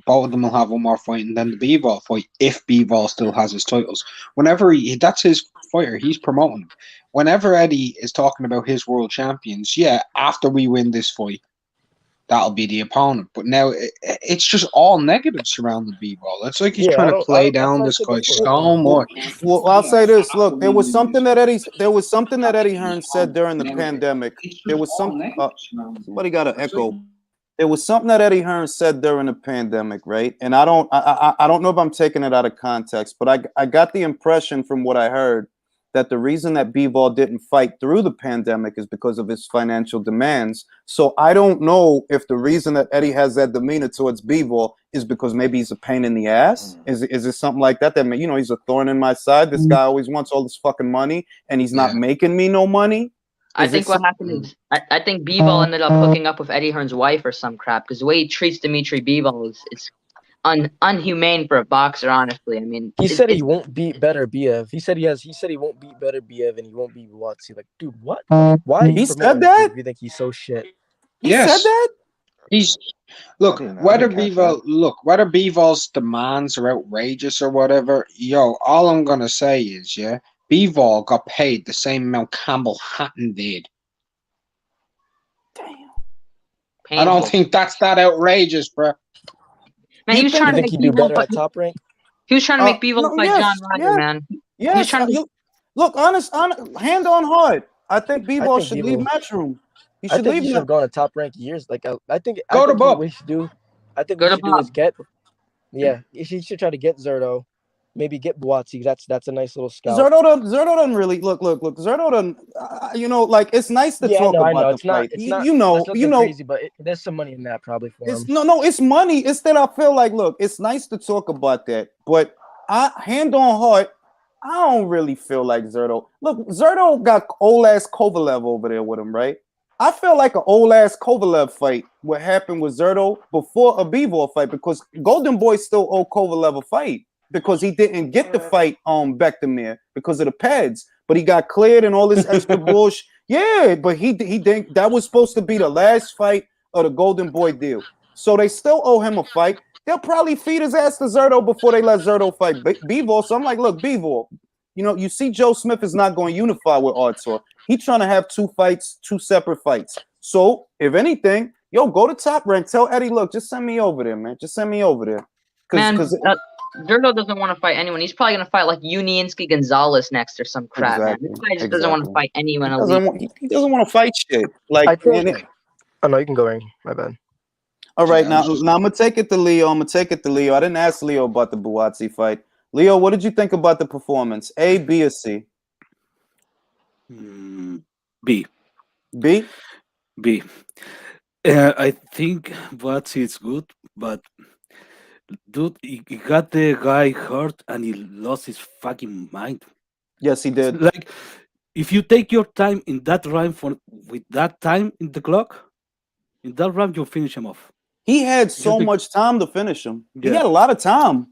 both of them will have one more fight, and then the Bivol fight if Bivol still has his titles. Whenever that's his fighter, he's promoting. Whenever Eddie is talking about his world champions, after we win this fight, that'll be the opponent. But now it's just all negative surrounding Bivol. It's like he's trying to play down this guy so much." Well, I'll say this. Look, there was something that Eddie Hearn said during the pandemic. There was somebody got an echo. There was something that Eddie Hearn said during the pandemic, right? And I don't know if I'm taking it out of context, but I got the impression from what I heard that the reason that B-Ball didn't fight through the pandemic is because of his financial demands. So I don't know if the reason that Eddie has that demeanor towards B-Ball is because maybe he's a pain in the ass. Is it something like that? That, you know, he's a thorn in my side. This guy always wants all this fucking money, and he's not making me no money. I think what happened is I think Bivol ended up hooking up with Eddie Hearn's wife or some crap, because the way he treats Dimitri Bivol is unhumane for a boxer. Honestly, I mean, he said he won't beat Better Biev. He said he won't beat Better Biev and he won't beat Buatsi. Like, dude, what? Why? He said that? If you think he's so shit? He said that? He's whether Bevol's demands are outrageous or whatever, all I'm gonna say is, Bivol got paid the same amount Campbell Hatton did. Painful. I don't think that's that outrageous, bro. Man, he was trying to make do better at Top Rank. He was trying to make Bivol fight John Ryder, man. Yes, he was trying to look, honest, hand on heart. I think Bivol should leave Matchroom. He should leave. He should have gone to Top Rank years. Like, I think Bob. What he should do. I think what he should do is get. Yeah, he should try to get Zerto. Maybe get Buatsi. That's a nice little scout. Zerto doesn't really look. Zerto doesn't. You know, like, it's nice to talk about the fight. It's not. You know, crazy, but there's some money in that probably for him. No, it's money. It's that I feel like, look, it's nice to talk about that, but hand on heart, I don't really feel like Zerto. Look, Zerto got old ass Kovalev over there with him, right? I feel like an old ass Kovalev fight. What happened with Zerto before a Bivol fight, because Golden Boy still owe Kovalev a fight because he didn't get the fight Bektemir because of the pads, but he got cleared and all this extra bullshit. Yeah, but he didn't. That was supposed to be the last fight of the Golden Boy deal, so they still owe him a fight. They'll probably feed his ass to Zerto before they let Zerto fight Bivol. So I'm like, look, Bivol, you know, you see Joe Smith is not going to unify with Artur. He's trying to have two separate fights. So if anything, go to Top Rank. Tell Eddie, look, just send me over there, man. Just send me over there. Zerto doesn't want to fight anyone. He's probably going to fight like Uniansky Gonzalez next or some crap, man. This guy just doesn't want to fight anyone else. He doesn't want to fight shit. Like, oh no, you can go in. My bad. All right, now I'm gonna take it to Leo. I didn't ask Leo about the Buatsi fight. Leo, what did you think about the performance? A, B, or C? B. B? B. I think Buatsi is good, but dude, he got the guy hurt and he lost his fucking mind. Yes, he did. Like, if you take your time in that round with that time in the clock, in that round you'll finish him off. He had so much time to finish him. Yeah. He had a lot of time.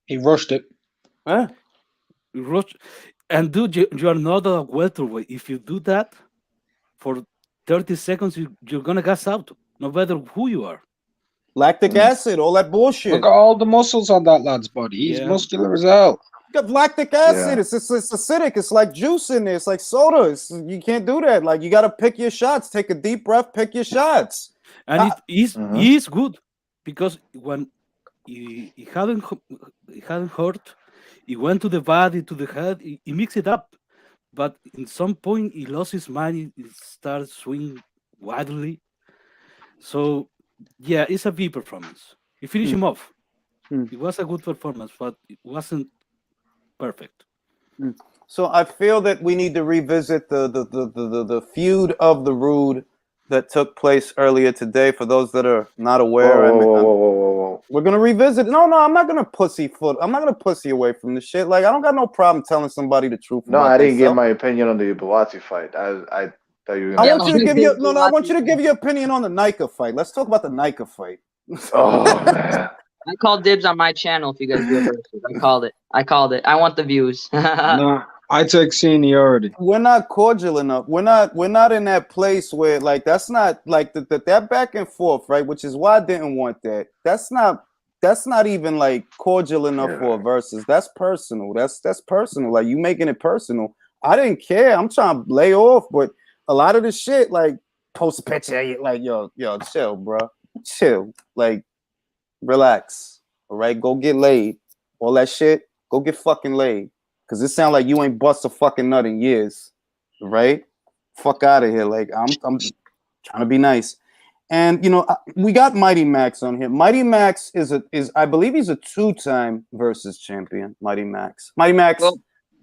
He rushed it. Yeah. He rushed. And dude, you are not a welterweight. If you do that for 30 seconds, you're gonna gas out, no matter who you are. Lactic acid, all that bullshit. Look at all the muscles on that lad's body. He's muscular as hell. You got lactic acid. It's acidic. It's like juice in there. It's like soda. You can't do that. Like, you got to pick your shots. Take a deep breath. Pick your shots. And he is good because when he hadn't hurt, he went to the body, to the head. He mixed it up, but in some point he lost his mind. He started swinging wildly. So yeah, it's a B performance. He finished him off. It was a good performance, but it wasn't perfect. So I feel that we need to revisit the feud of the Rude that took place earlier today. For those that are not aware, Whoa. We're gonna revisit. No, I'm not gonna pussyfoot. I'm not gonna pussy away from the shit. Like, I don't got no problem telling somebody the truth. No, I didn't give my opinion on the Buatsi fight. I thought you were I want you to give your I want you to give your opinion on the Nika fight. Let's talk about the Nika fight. Oh man. I called dibs on my channel if you guys do it. I called it. I want the views. No, I take seniority. We're not cordial enough. We're not in that place where, like, that's not like that back and forth, right? Which is why I didn't want that. That's not even like cordial enough for a versus. That's personal. That's personal. Like, you making it personal. I didn't care. I'm trying to lay off, but a lot of the shit, like, post a picture, like, yo, chill, bro. Chill. Like, relax. All right, go get laid. All that shit, go get fucking laid. Cause it sounds like you ain't bust a fucking nut in years, right? Fuck out of here. Like, I'm trying to be nice. And you know, we got Mighty Max on here. Mighty Max is I believe he's a 2-time versus champion. Mighty Max. Well,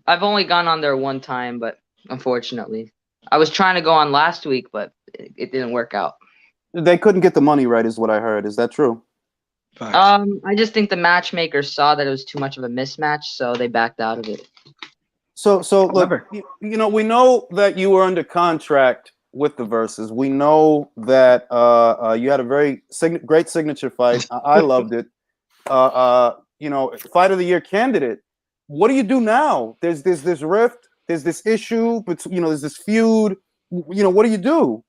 I've only gone on there one time, but unfortunately, I was trying to go on last week, but it didn't work out. They couldn't get the money right, is what I heard. Is that true? Facts. I just think the matchmakers saw that it was too much of a mismatch, so they backed out of it. So look, However- you know, we know that you were under contract with the Versus. We know that you had a very great signature fight. I loved it. You know, Fight of the Year candidate. What do you do now? There's this rift. There's this issue, but you know, there's this feud. You know, what do you do?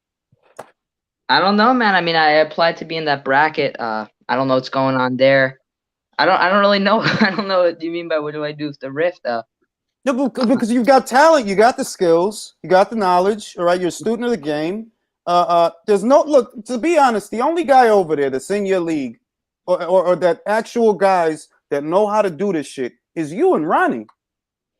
I don't know, man. I mean, I applied to be in that bracket. I don't know what's going on there. I don't really know. I don't know what you mean by what do I do with the rift. No, because you've got talent, you got the skills, you got the knowledge. All right, you're a student of the game. There's no look. To be honest, the only guy over there that's in your league, or that actual guys that know how to do this shit is you and Ronnie.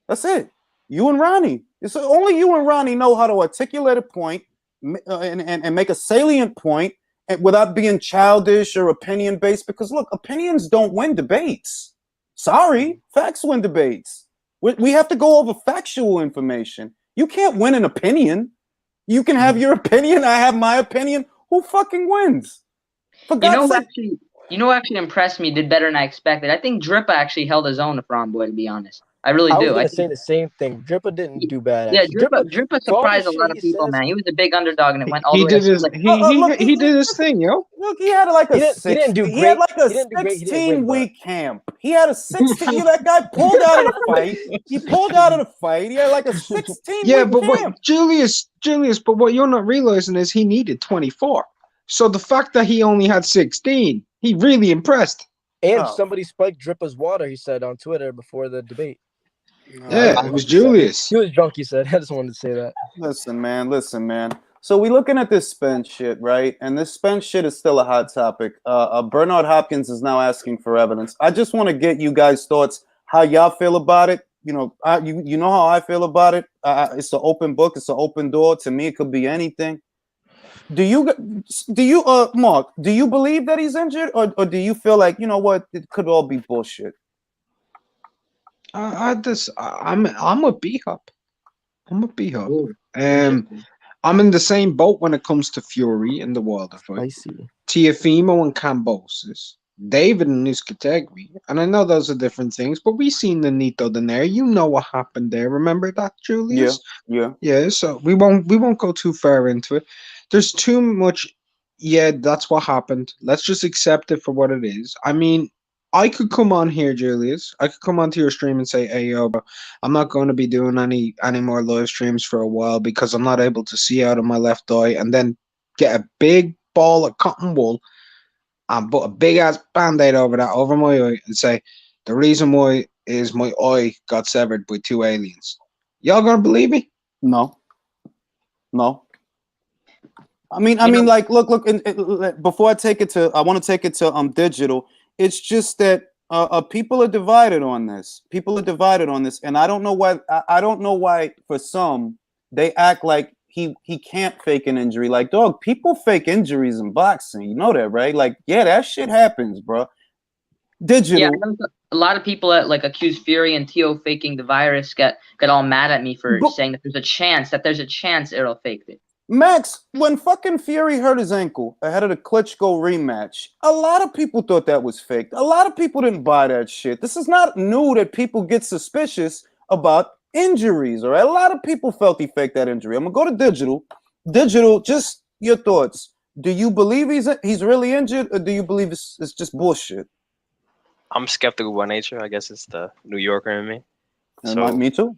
That's it. You and Ronnie. It's only you and Ronnie know how to articulate a point and make a salient point without being childish or opinion based. Because look, opinions don't win debates. Sorry, facts win debates. We have to go over factual information. You can't win an opinion. You can have your opinion. I have my opinion. Who fucking wins? For God's sake. You know who actually impressed me, did better than I expected. I think Drippa actually held his own with Ron Boy, to be honest. I really do. I was gonna say the same thing. Drippa didn't do bad. Yeah, Actually. Drippa for all the surprised a shit lot of he people, says, man. He was a big underdog, and it went all He the way. did his he did his thing, yo. Look, he had like a he didn't do He had great. like a He didn't do great. He didn't win, 16-week camp. He had a 16. That guy pulled out of the fight. He pulled out of the fight. He had like a 16-week Yeah, but camp. what Julius, but what you're not realizing is he needed 24. So the fact that he only had 16, he really impressed. And Oh. somebody spiked Drippa's water. He said on Twitter before the debate. Yeah, it was Julius. He was drunk. He said. I just wanted to say that. Listen, man. So we looking at this Spence shit, right? And this Spence shit is still a hot topic. Bernard Hopkins is now asking for evidence. I just want to get you guys' thoughts, how y'all feel about it. You know, you know how I feel about it. It's an open book. It's an open door. To me, it could be anything. Do you, Mark? Do you believe that he's injured, or do you feel like, you know what, it could all be bullshit? I'm a B-Hop. I'm a B-Hop. I'm in the same boat when it comes to Fury in the Wilder fight. Spicy. Tiafimo and Cambosis. David in his category. And I know those are different things, but we seen the Nito Donaire. You know what happened there. Remember that, Julius? Yeah, so we won't go too far into it. There's too much. Yeah, that's what happened. Let's just accept it for what it is. I mean, I could come on here, Julius. I could come onto your stream and say, "Hey, yo, bro, I'm not going to be doing any more live streams for a while because I'm not able to see out of my left eye," and then get a big ball of cotton wool and put a big ass band-aid over my eye and say, "The reason why is my eye got severed by two aliens." Y'all gonna believe me? No. I mean, like, look. Before I take it to, I want to take it to digital. It's just that people are divided on this. And I don't know why. I don't know why. For some, they act like he can't fake an injury. Like, dog, people fake injuries in boxing. You know that, right? Like, yeah, that shit happens, bro. Digital. Yeah, a lot of people that like accuse Fury and Tio faking the virus get all mad at me for saying that there's a chance Errol faked it. Max, when fucking Fury hurt his ankle ahead of the Klitschko rematch, a lot of people thought that was fake. A lot of people didn't buy that shit. This is not new that people get suspicious about injuries, all right? A lot of people felt he faked that injury. I'm going to go to digital. Digital, just your thoughts. Do you believe he's really injured, or do you believe it's just bullshit? I'm skeptical by nature. I guess it's the New Yorker in me. So Me too.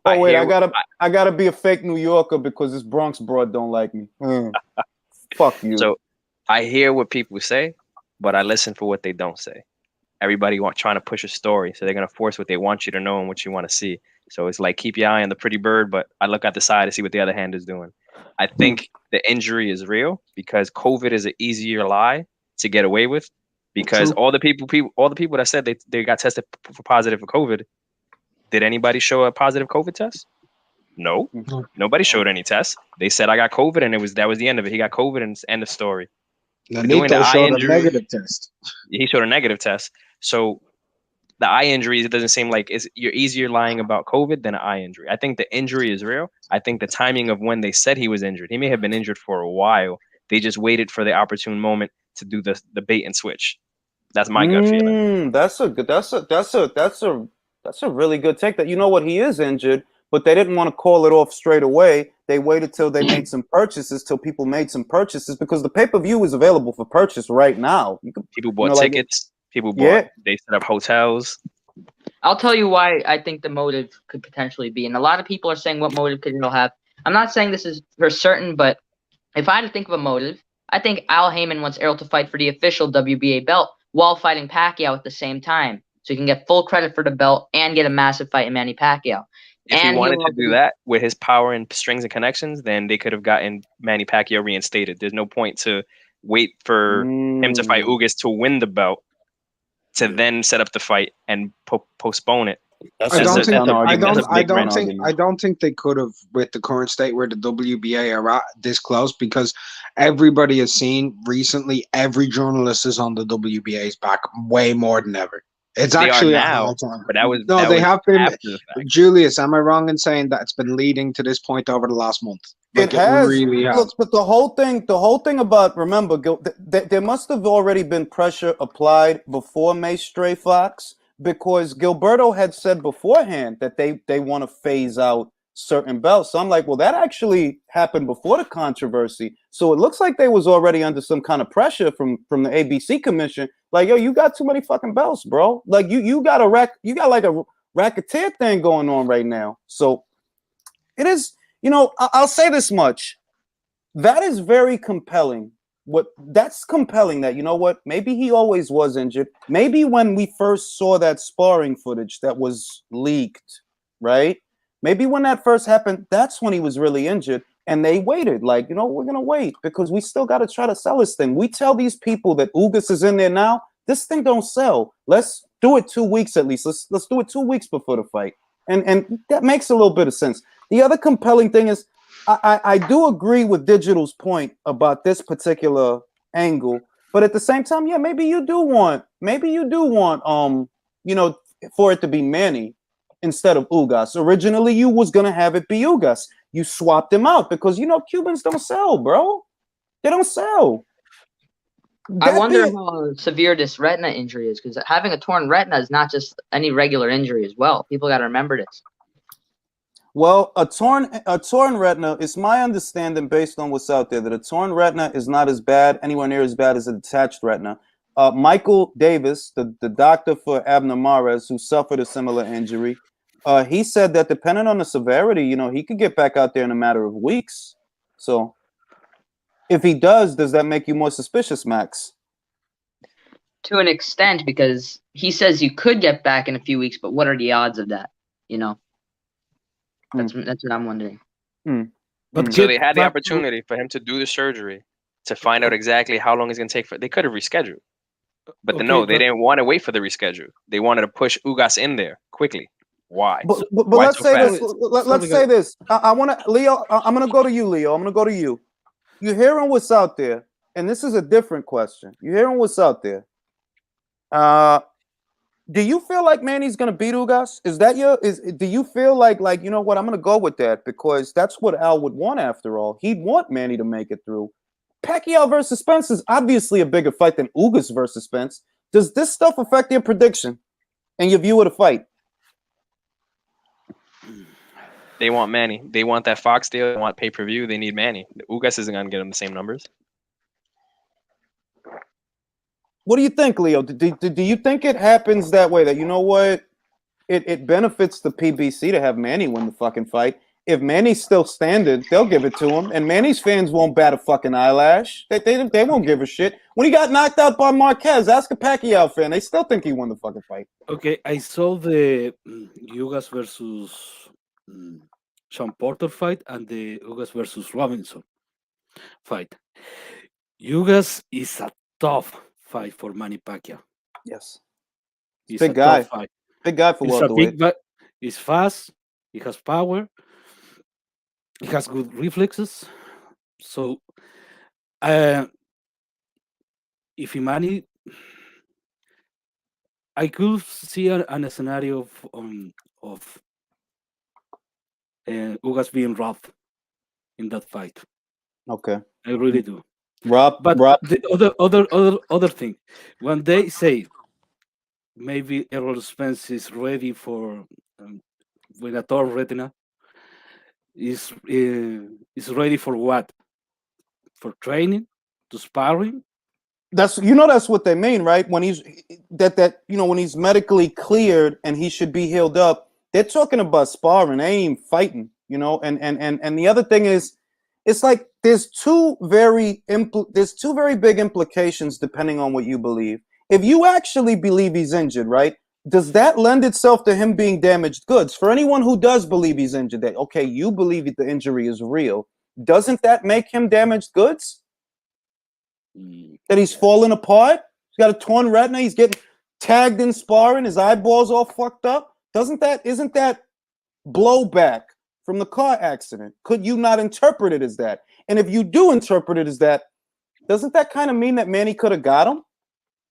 Oh wait, I gotta be a fake New Yorker because this Bronx broad don't like me. Fuck you. So I hear what people say, but I listen for what they don't say. Everybody trying to push a story, so they're gonna force what they want you to know and what you want to see. So it's like keep your eye on the pretty bird, but I look at the side to see what the other hand is doing. I think the injury is real because COVID is an easier lie to get away with. Because all the people that said they got tested for positive for COVID, did anybody show a positive COVID test? No, nobody showed any tests. They said I got COVID, and that was the end of it. He got COVID, and it's end of story. Nito showed a negative test. He showed a negative test. So the eye injuries, it doesn't seem like you're easier lying about COVID than an eye injury. I think the injury is real. I think the timing of when they said he was injured, he may have been injured for a while. They just waited for the opportune moment to do the bait and switch. That's my gut feeling. That's a really good take. That, you know what, he is injured, but they didn't want to call it off straight away. They waited till they made some purchases, till people made some purchases, because the pay-per-view is available for purchase right now. People bought tickets. People bought. Yeah. They set up hotels. I'll tell you why I think the motive could potentially be, and a lot of people are saying what motive could it have. I'm not saying this is for certain, but if I had to think of a motive, I think Al Heyman wants Errol to fight for the official WBA belt while fighting Pacquiao at the same time, so he can get full credit for the belt and get a massive fight in Manny Pacquiao. If he wanted to do that with his power and strings and connections, then they could have gotten Manny Pacquiao reinstated. There's no point to wait for him to fight Ugas to win the belt, to then set up the fight and postpone it. I don't think they could have, with the current state where the WBA are at, this close, because everybody has seen recently every journalist is on the WBA's back way more than ever. It's actually now, but they have been. Julius, am I wrong in saying that it's been leading to this point over the last month? It has. Really has. Look, but the whole thing about, remember, there must have already been pressure applied before May Stray Fox, because Gilberto had said beforehand that they want to phase out certain belts. So I'm like, well, that actually happened before the controversy. So it looks like they was already under some kind of pressure from the ABC commission. Like, yo, you got too many fucking belts, bro. Like, you got like a racketeer thing going on right now. So it is, I'll say this much. That is very compelling. That's compelling that, you know what, maybe he always was injured. Maybe when we first saw that sparring footage that was leaked, right? Maybe when that first happened, that's when he was really injured. And they waited, like, we're going to wait because we still got to try to sell this thing. We tell these people that Ugas is in there now, this thing don't sell. Let's do it 2 weeks at least. Let's do it 2 weeks before the fight. And that makes a little bit of sense. The other compelling thing is, I do agree with Digital's point about this particular angle, but at the same time, yeah, maybe you do want, for it to be Manny instead of Ugas. Originally, you was gonna have it be Ugas. You swapped him out because Cubans don't sell, bro. They don't sell. I wonder how severe this retina injury is, because having a torn retina is not just any regular injury as well. People got to remember this. Well, a torn retina, it's my understanding based on what's out there that a torn retina is not anywhere near as bad as a detached retina. Michael Davis, the doctor for Abner Mares, who suffered a similar injury, he said that depending on the severity, he could get back out there in a matter of weeks. So if he does that make you more suspicious, Max? To an extent, because he says you could get back in a few weeks, but what are the odds of that? That's what I'm wondering. But so they had the opportunity for him to do the surgery to find out exactly how long it's going to take. They could have rescheduled. But they didn't want to wait for the reschedule. They wanted to push Ugas in there quickly. Why? But let's say this. Let's say this. I want to, Leo, I'm going to go to you, Leo. I'm going to go to you. You're hearing what's out there, and this is a different question. You're hearing what's out there. Do you feel like Manny's gonna beat Ugas? Do you feel like you know what? I'm gonna go with that because that's what Al would want after all. He'd want Manny to make it through. Pacquiao versus Spence is obviously a bigger fight than Ugas versus Spence. Does this stuff affect your prediction and your view of the fight? They want Manny. They want that Fox deal. They want pay-per-view. They need Manny. Ugas isn't gonna get them the same numbers. What do you think, Leo? Do you think it happens that way? That it benefits the PBC to have Manny win the fucking fight. If Manny's still standing, they'll give it to him, and Manny's fans won't bat a fucking eyelash. They won't give a shit. When he got knocked out by Marquez, ask a Pacquiao fan. They still think he won the fucking fight. Okay, I saw the Ugas versus Sean Porter fight and the Ugas versus Robinson fight. Ugas is a tough fight for Manny Pacquiao. Yes. He's big guy. Big guy for welterweight. He's fast. He has power. He has good reflexes. So, if Manny, I could see an scenario of Ugas being robbed in that fight. Okay. I really do. Rob, But Rob, the other thing, when they say maybe Errol Spence is ready for Venator Retina, is ready for what? For training, to sparring? that's that's what they mean, right? When he's when he's medically cleared and he should be healed up, they're talking about sparring. They ain't fighting, and the other thing is, it's like there's two very big implications depending on what you believe. If you actually believe he's injured, right? Does that lend itself to him being damaged goods? For anyone who does believe he's injured, that okay, you believe that the injury is real, doesn't that make him damaged goods? That he's falling apart? He's got a torn retina, he's getting tagged in sparring, his eyeballs all fucked up. Isn't that blowback from the car accident? Could you not interpret it as that? And if you do interpret it as that, doesn't that kind of mean that Manny could have got him?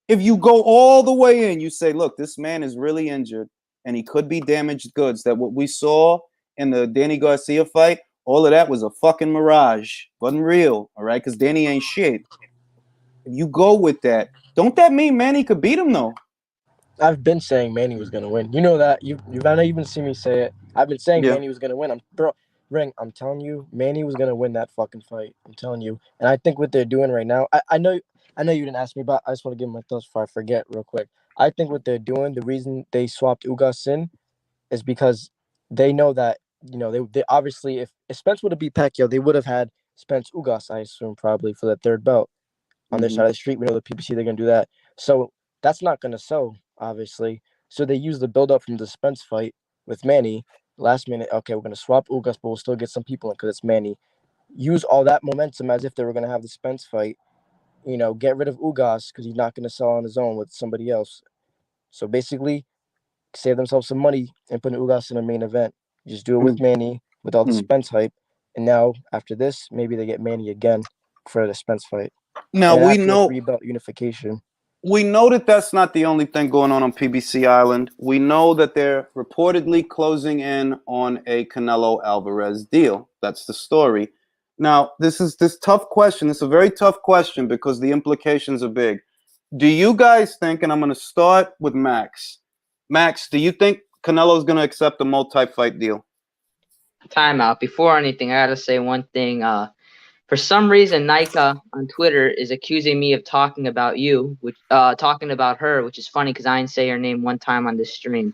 If you go all the way in, you say, look, this man is really injured and he could be damaged goods. That what we saw in the Danny Garcia fight, all of that was a fucking mirage. Wasn't real, all right? Because Danny ain't shit. If you go with that, don't that mean Manny could beat him, though? I've been saying Manny was gonna win. You know that. I know you've been seeing me say it. I've been saying Yeah. Manny was gonna win. I'm telling you, Manny was gonna win that fucking fight. I'm telling you. And I think what they're doing right now, I know you didn't ask me, but I just want to give my thoughts before I forget real quick. I think what they're doing, the reason they swapped Ugas in is because they know that, they obviously, if Spence would have beat Pacquiao, they would have had Spence Ugas, I assume, probably for the third belt on their side of the street. We know the PBC, they're gonna do that. So that's not gonna sell, obviously. So they use the build up from the Spence fight with Manny. Last minute, okay, we're gonna swap Ugas, but we'll still get some people in because it's Manny. Use all that momentum as if they were gonna have the Spence fight. Get rid of Ugas because he's not gonna sell on his own with somebody else. So basically, save themselves some money and put Ugas in a main event. Just do it with Manny with all the Spence hype. And now after this, maybe they get Manny again for the Spence fight. Now and we know three-belt unification. we know that that's not the only thing going on PBC Island. We know that they're reportedly closing in on a Canelo Alvarez deal. That's the story. Now, this tough question. It's a very tough question because the implications are big. Do you guys think, and I'm going to start with Max. Max, do you think Canelo's going to accept a multi-fight deal? Timeout. Before anything, I gotta say one thing. For some reason, Nika on Twitter is accusing me of talking about you, talking about her, which is funny because I didn't say her name one time on this stream.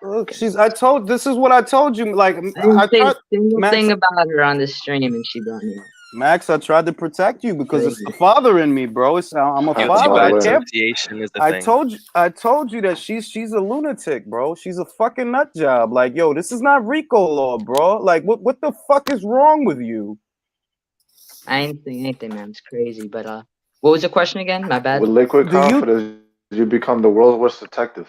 Look, this is what I told you. Like, I didn't say a single Max, thing about her on this stream, and she brought me up. Max, I tried to protect you because it's the father in me, bro. I'm a Guilty father. by I can't. association is the I thing. told you that she's a lunatic, bro. She's a fucking nut job. Like, yo, this is not RICO law, bro. Like, what the fuck is wrong with you? I ain't saying anything, man. It's crazy. But what was the question again? My bad. With liquid confidence, you become the world's worst detective.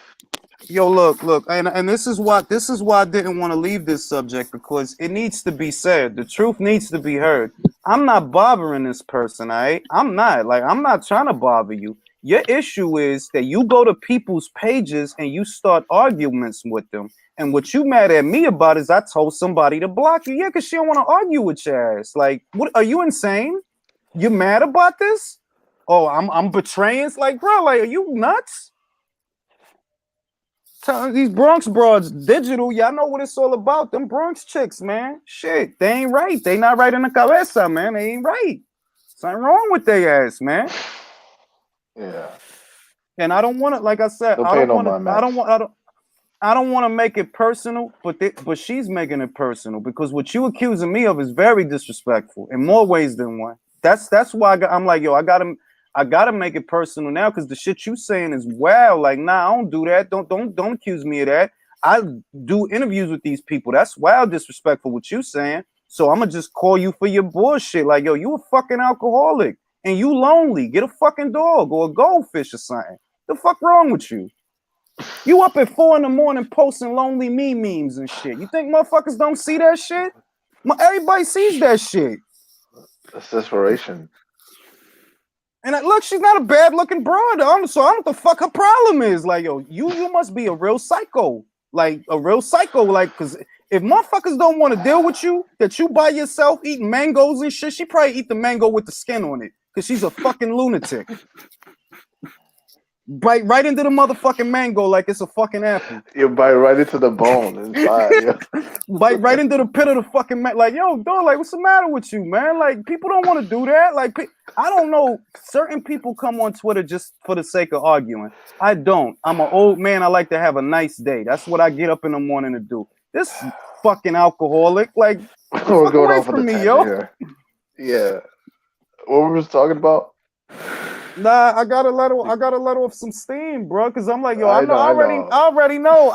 Yo, look, and this is why I didn't want to leave this subject because it needs to be said. The truth needs to be heard. I'm not bothering this person, I'm not trying to bother you. Your issue is that you go to people's pages and you start arguments with them. And what you mad at me about is I told somebody to block you. Yeah, because she don't want to argue with your ass. Like, what? Are you insane? You mad about this? Oh, I'm betraying. It's like, bro, like, are you nuts? These Bronx broads, digital, y'all know what it's all about. Them Bronx chicks, man. Shit, they ain't right. They not right in the cabeza, man. They ain't right. Something wrong with their ass, man. Yeah. And I don't want to, like I said, I don't want to make it personal, but she's making it personal because what you accusing me of is very disrespectful in more ways than one. That's why I'm like, yo, I gotta make it personal now because the shit you saying is wild. Like, nah, I don't do that. Don't accuse me of that. I do interviews with these people. That's wild disrespectful what you saying. So I'm gonna just call you for your bullshit. Like, yo, you a fucking alcoholic and you lonely. Get a fucking dog or a goldfish or something. The fuck wrong with you? You up at 4 a.m. posting lonely me memes and shit. You think motherfuckers don't see that shit? Everybody sees that shit. That's desperation. And look, she's not a bad looking broad. So I don't know what the fuck her problem is. Like, yo, you must be a real psycho. Like a real psycho. Like, cause if motherfuckers don't want to deal with you, that you by yourself eating mangoes and shit, she probably eat the mango with the skin on it. Cause she's a fucking lunatic. Bite right into the motherfucking mango like it's a fucking apple. You bite right into the bone inside. Yeah. Bite right into the pit of the fucking like, yo, dog, like, what's the matter with you, man? Like, people don't want to do that. Like, I don't know. Certain people come on Twitter just for the sake of arguing. I don't. I'm an old man. I like to have a nice day. That's what I get up in the morning to do. This fucking alcoholic, like, We're going away off on from the me, tangent yo. here. Yeah. What we was talking about? Nah, I gotta let off some steam, bro. Cause I'm like, yo, I already know.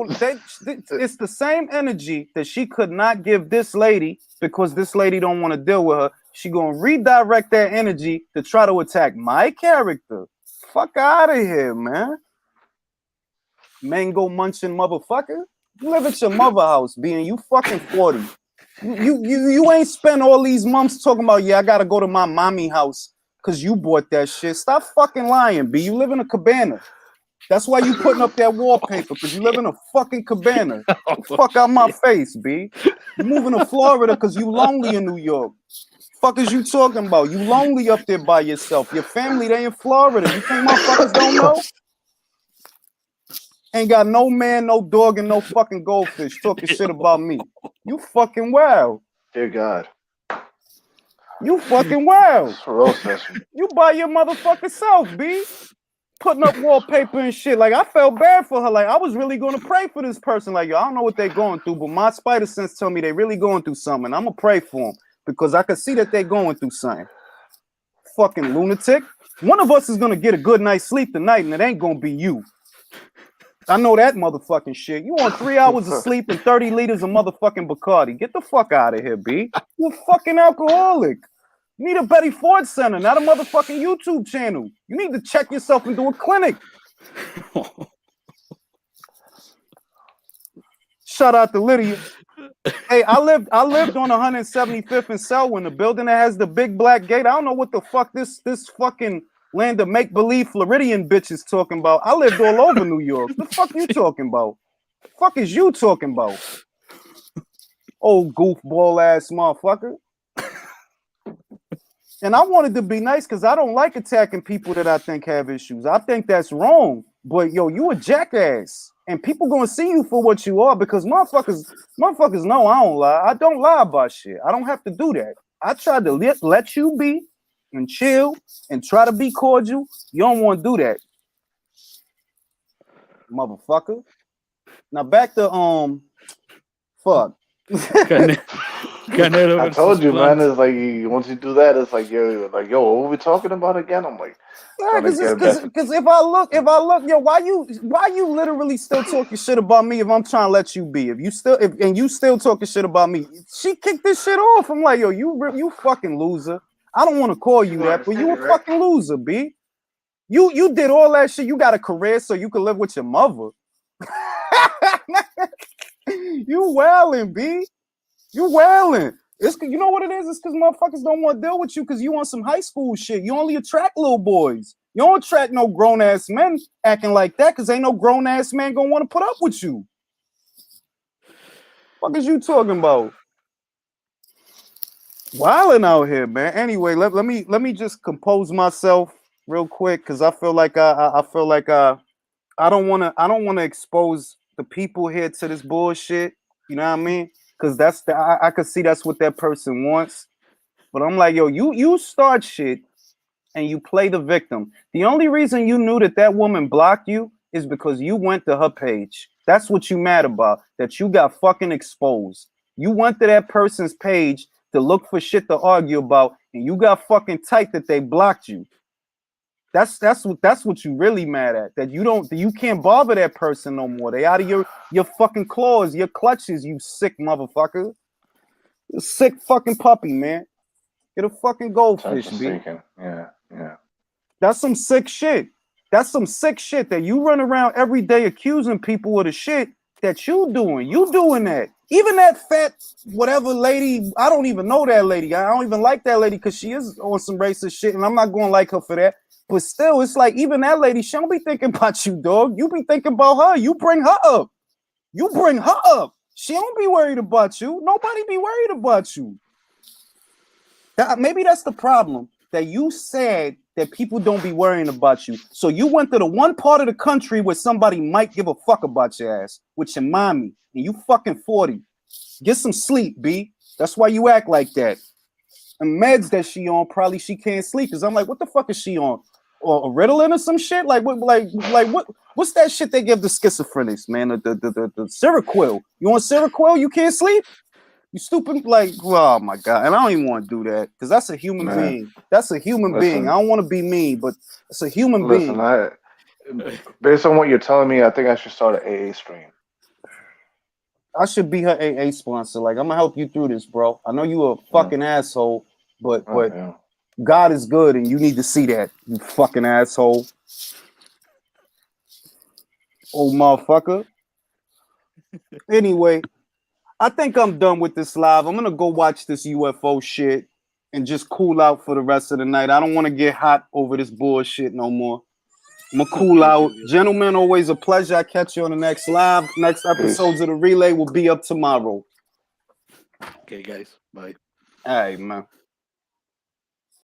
That it's the same energy that she could not give this lady because this lady don't want to deal with her. She gonna redirect that energy to try to attack my character. Fuck out of here, man. Mango munching motherfucker. You live at your mother house, being you fucking 40. You ain't spent all these months talking about, yeah, I gotta go to my mommy house. Cause you bought that shit. Stop fucking lying, B. You live in a cabana. That's why you putting up that wallpaper. Cause you live in a fucking cabana. Fuck out my face, B. You moving to Florida cause you lonely in New York. Fuck is you talking about? You lonely up there by yourself. Your family, they in Florida. You think motherfuckers don't know? Ain't got no man, no dog, and no fucking goldfish talking shit about me. You fucking wild. Dear God. You fucking wild. Roast session. You by your motherfucking self, B. Putting up wallpaper and shit. Like, I felt bad for her. Like, I was really going to pray for this person. Like, yo, I don't know what they're going through, but my spider sense tell me they really going through something. I'm going to pray for them because I can see that they're going through something. Fucking lunatic. One of us is going to get a good night's sleep tonight, and it ain't going to be you. I know that motherfucking shit. You want 3 hours of sleep and 30 liters of motherfucking Bacardi. Get the fuck out of here, B. You a fucking alcoholic. You need a Betty Ford Center, not a motherfucking YouTube channel. You need to check yourself into a clinic. Shout out to Lydia. Hey, I lived on 175th and Selwyn, the building that has the big black gate. I don't know what the fuck this fucking land of make-believe Floridian bitch is talking about. I lived all over New York. The fuck you talking about? The fuck is you talking about? Old goofball ass motherfucker. And I wanted to be nice because I don't like attacking people that I think have issues. I think that's wrong. But yo, you a jackass. And people gonna see you for what you are because motherfuckers know I don't lie. I don't lie about shit. I don't have to do that. I tried to let you be and chill and try to be cordial. You don't want to do that. Motherfucker. Now back to fuck. I told you, man. It's like once you do that, it's like yo, what are we talking about again? I'm like, because if I look, yo, why you literally still talking shit about me if I'm trying to let you be? If you still talking shit about me, she kicked this shit off. I'm like, yo, you fucking loser. I don't want to call you that, but you a fucking loser, B. You did all that shit. You got a career so you can live with your mother. You wailing, B. You wailing. You know what it is? It's because motherfuckers don't want to deal with you because you want some high school shit. You only attract little boys. You don't attract no grown-ass men acting like that because ain't no grown-ass man gonna want to put up with you. What is you talking about? Wilding out here, man. Anyway, let me just compose myself real quick because I feel like I don't want to expose the people here to this bullshit. You know what I mean? Because I could see that's what that person wants. But I'm like, yo, you start shit and you play the victim. The only reason you knew that woman blocked you is because you went to her page. That's what you mad about, that you got fucking exposed. You went to that person's page to look for shit to argue about, and you got fucking tight that they blocked you. That's what you really mad at. That you can't bother that person no more. They out of your fucking claws, your clutches, you sick motherfucker. You sick fucking puppy, man. Get a fucking goldfish, B. Yeah. That's some sick shit. That's some sick shit that you run around every day accusing people of the shit, that you doing. You doing that. Even that fat whatever lady, I don't even know that lady. I don't even like that lady because she is on some racist shit, and I'm not going to like her for that. But still, it's like even that lady, she don't be thinking about you, dog. You be thinking about her. You bring her up. You bring her up. She don't be worried about you. Nobody be worried about you. Maybe that's the problem. That you said that people don't be worrying about you. So you went to the one part of the country where somebody might give a fuck about your ass, with your mommy, and you fucking 40. Get some sleep, B. That's why you act like that. And meds that she on, probably she can't sleep. Cause I'm like, what the fuck is she on? Or a Ritalin or some shit? Like what? What's that shit they give the schizophrenics, man? The Seroquel. You on Seroquel? You can't sleep? You stupid, like, oh my God. And I don't even want to do that because that's a human being. That's a human being. I don't want to be mean, but it's a human being. Based on what you're telling me, I think I should start an AA stream. I should be her AA sponsor. Like, I'm gonna help you through this, bro. I know you a fucking asshole, but God is good and you need to see that, you fucking asshole. Old motherfucker. Anyway. I think I'm done with this live. I'm gonna go watch this UFO shit and just cool out for the rest of the night. I don't want to get hot over this bullshit no more. I'm gonna cool out. Gentlemen, always a pleasure. I catch you on the next live. Next episodes of the relay will be up tomorrow. Okay, guys. Bye. All right, man.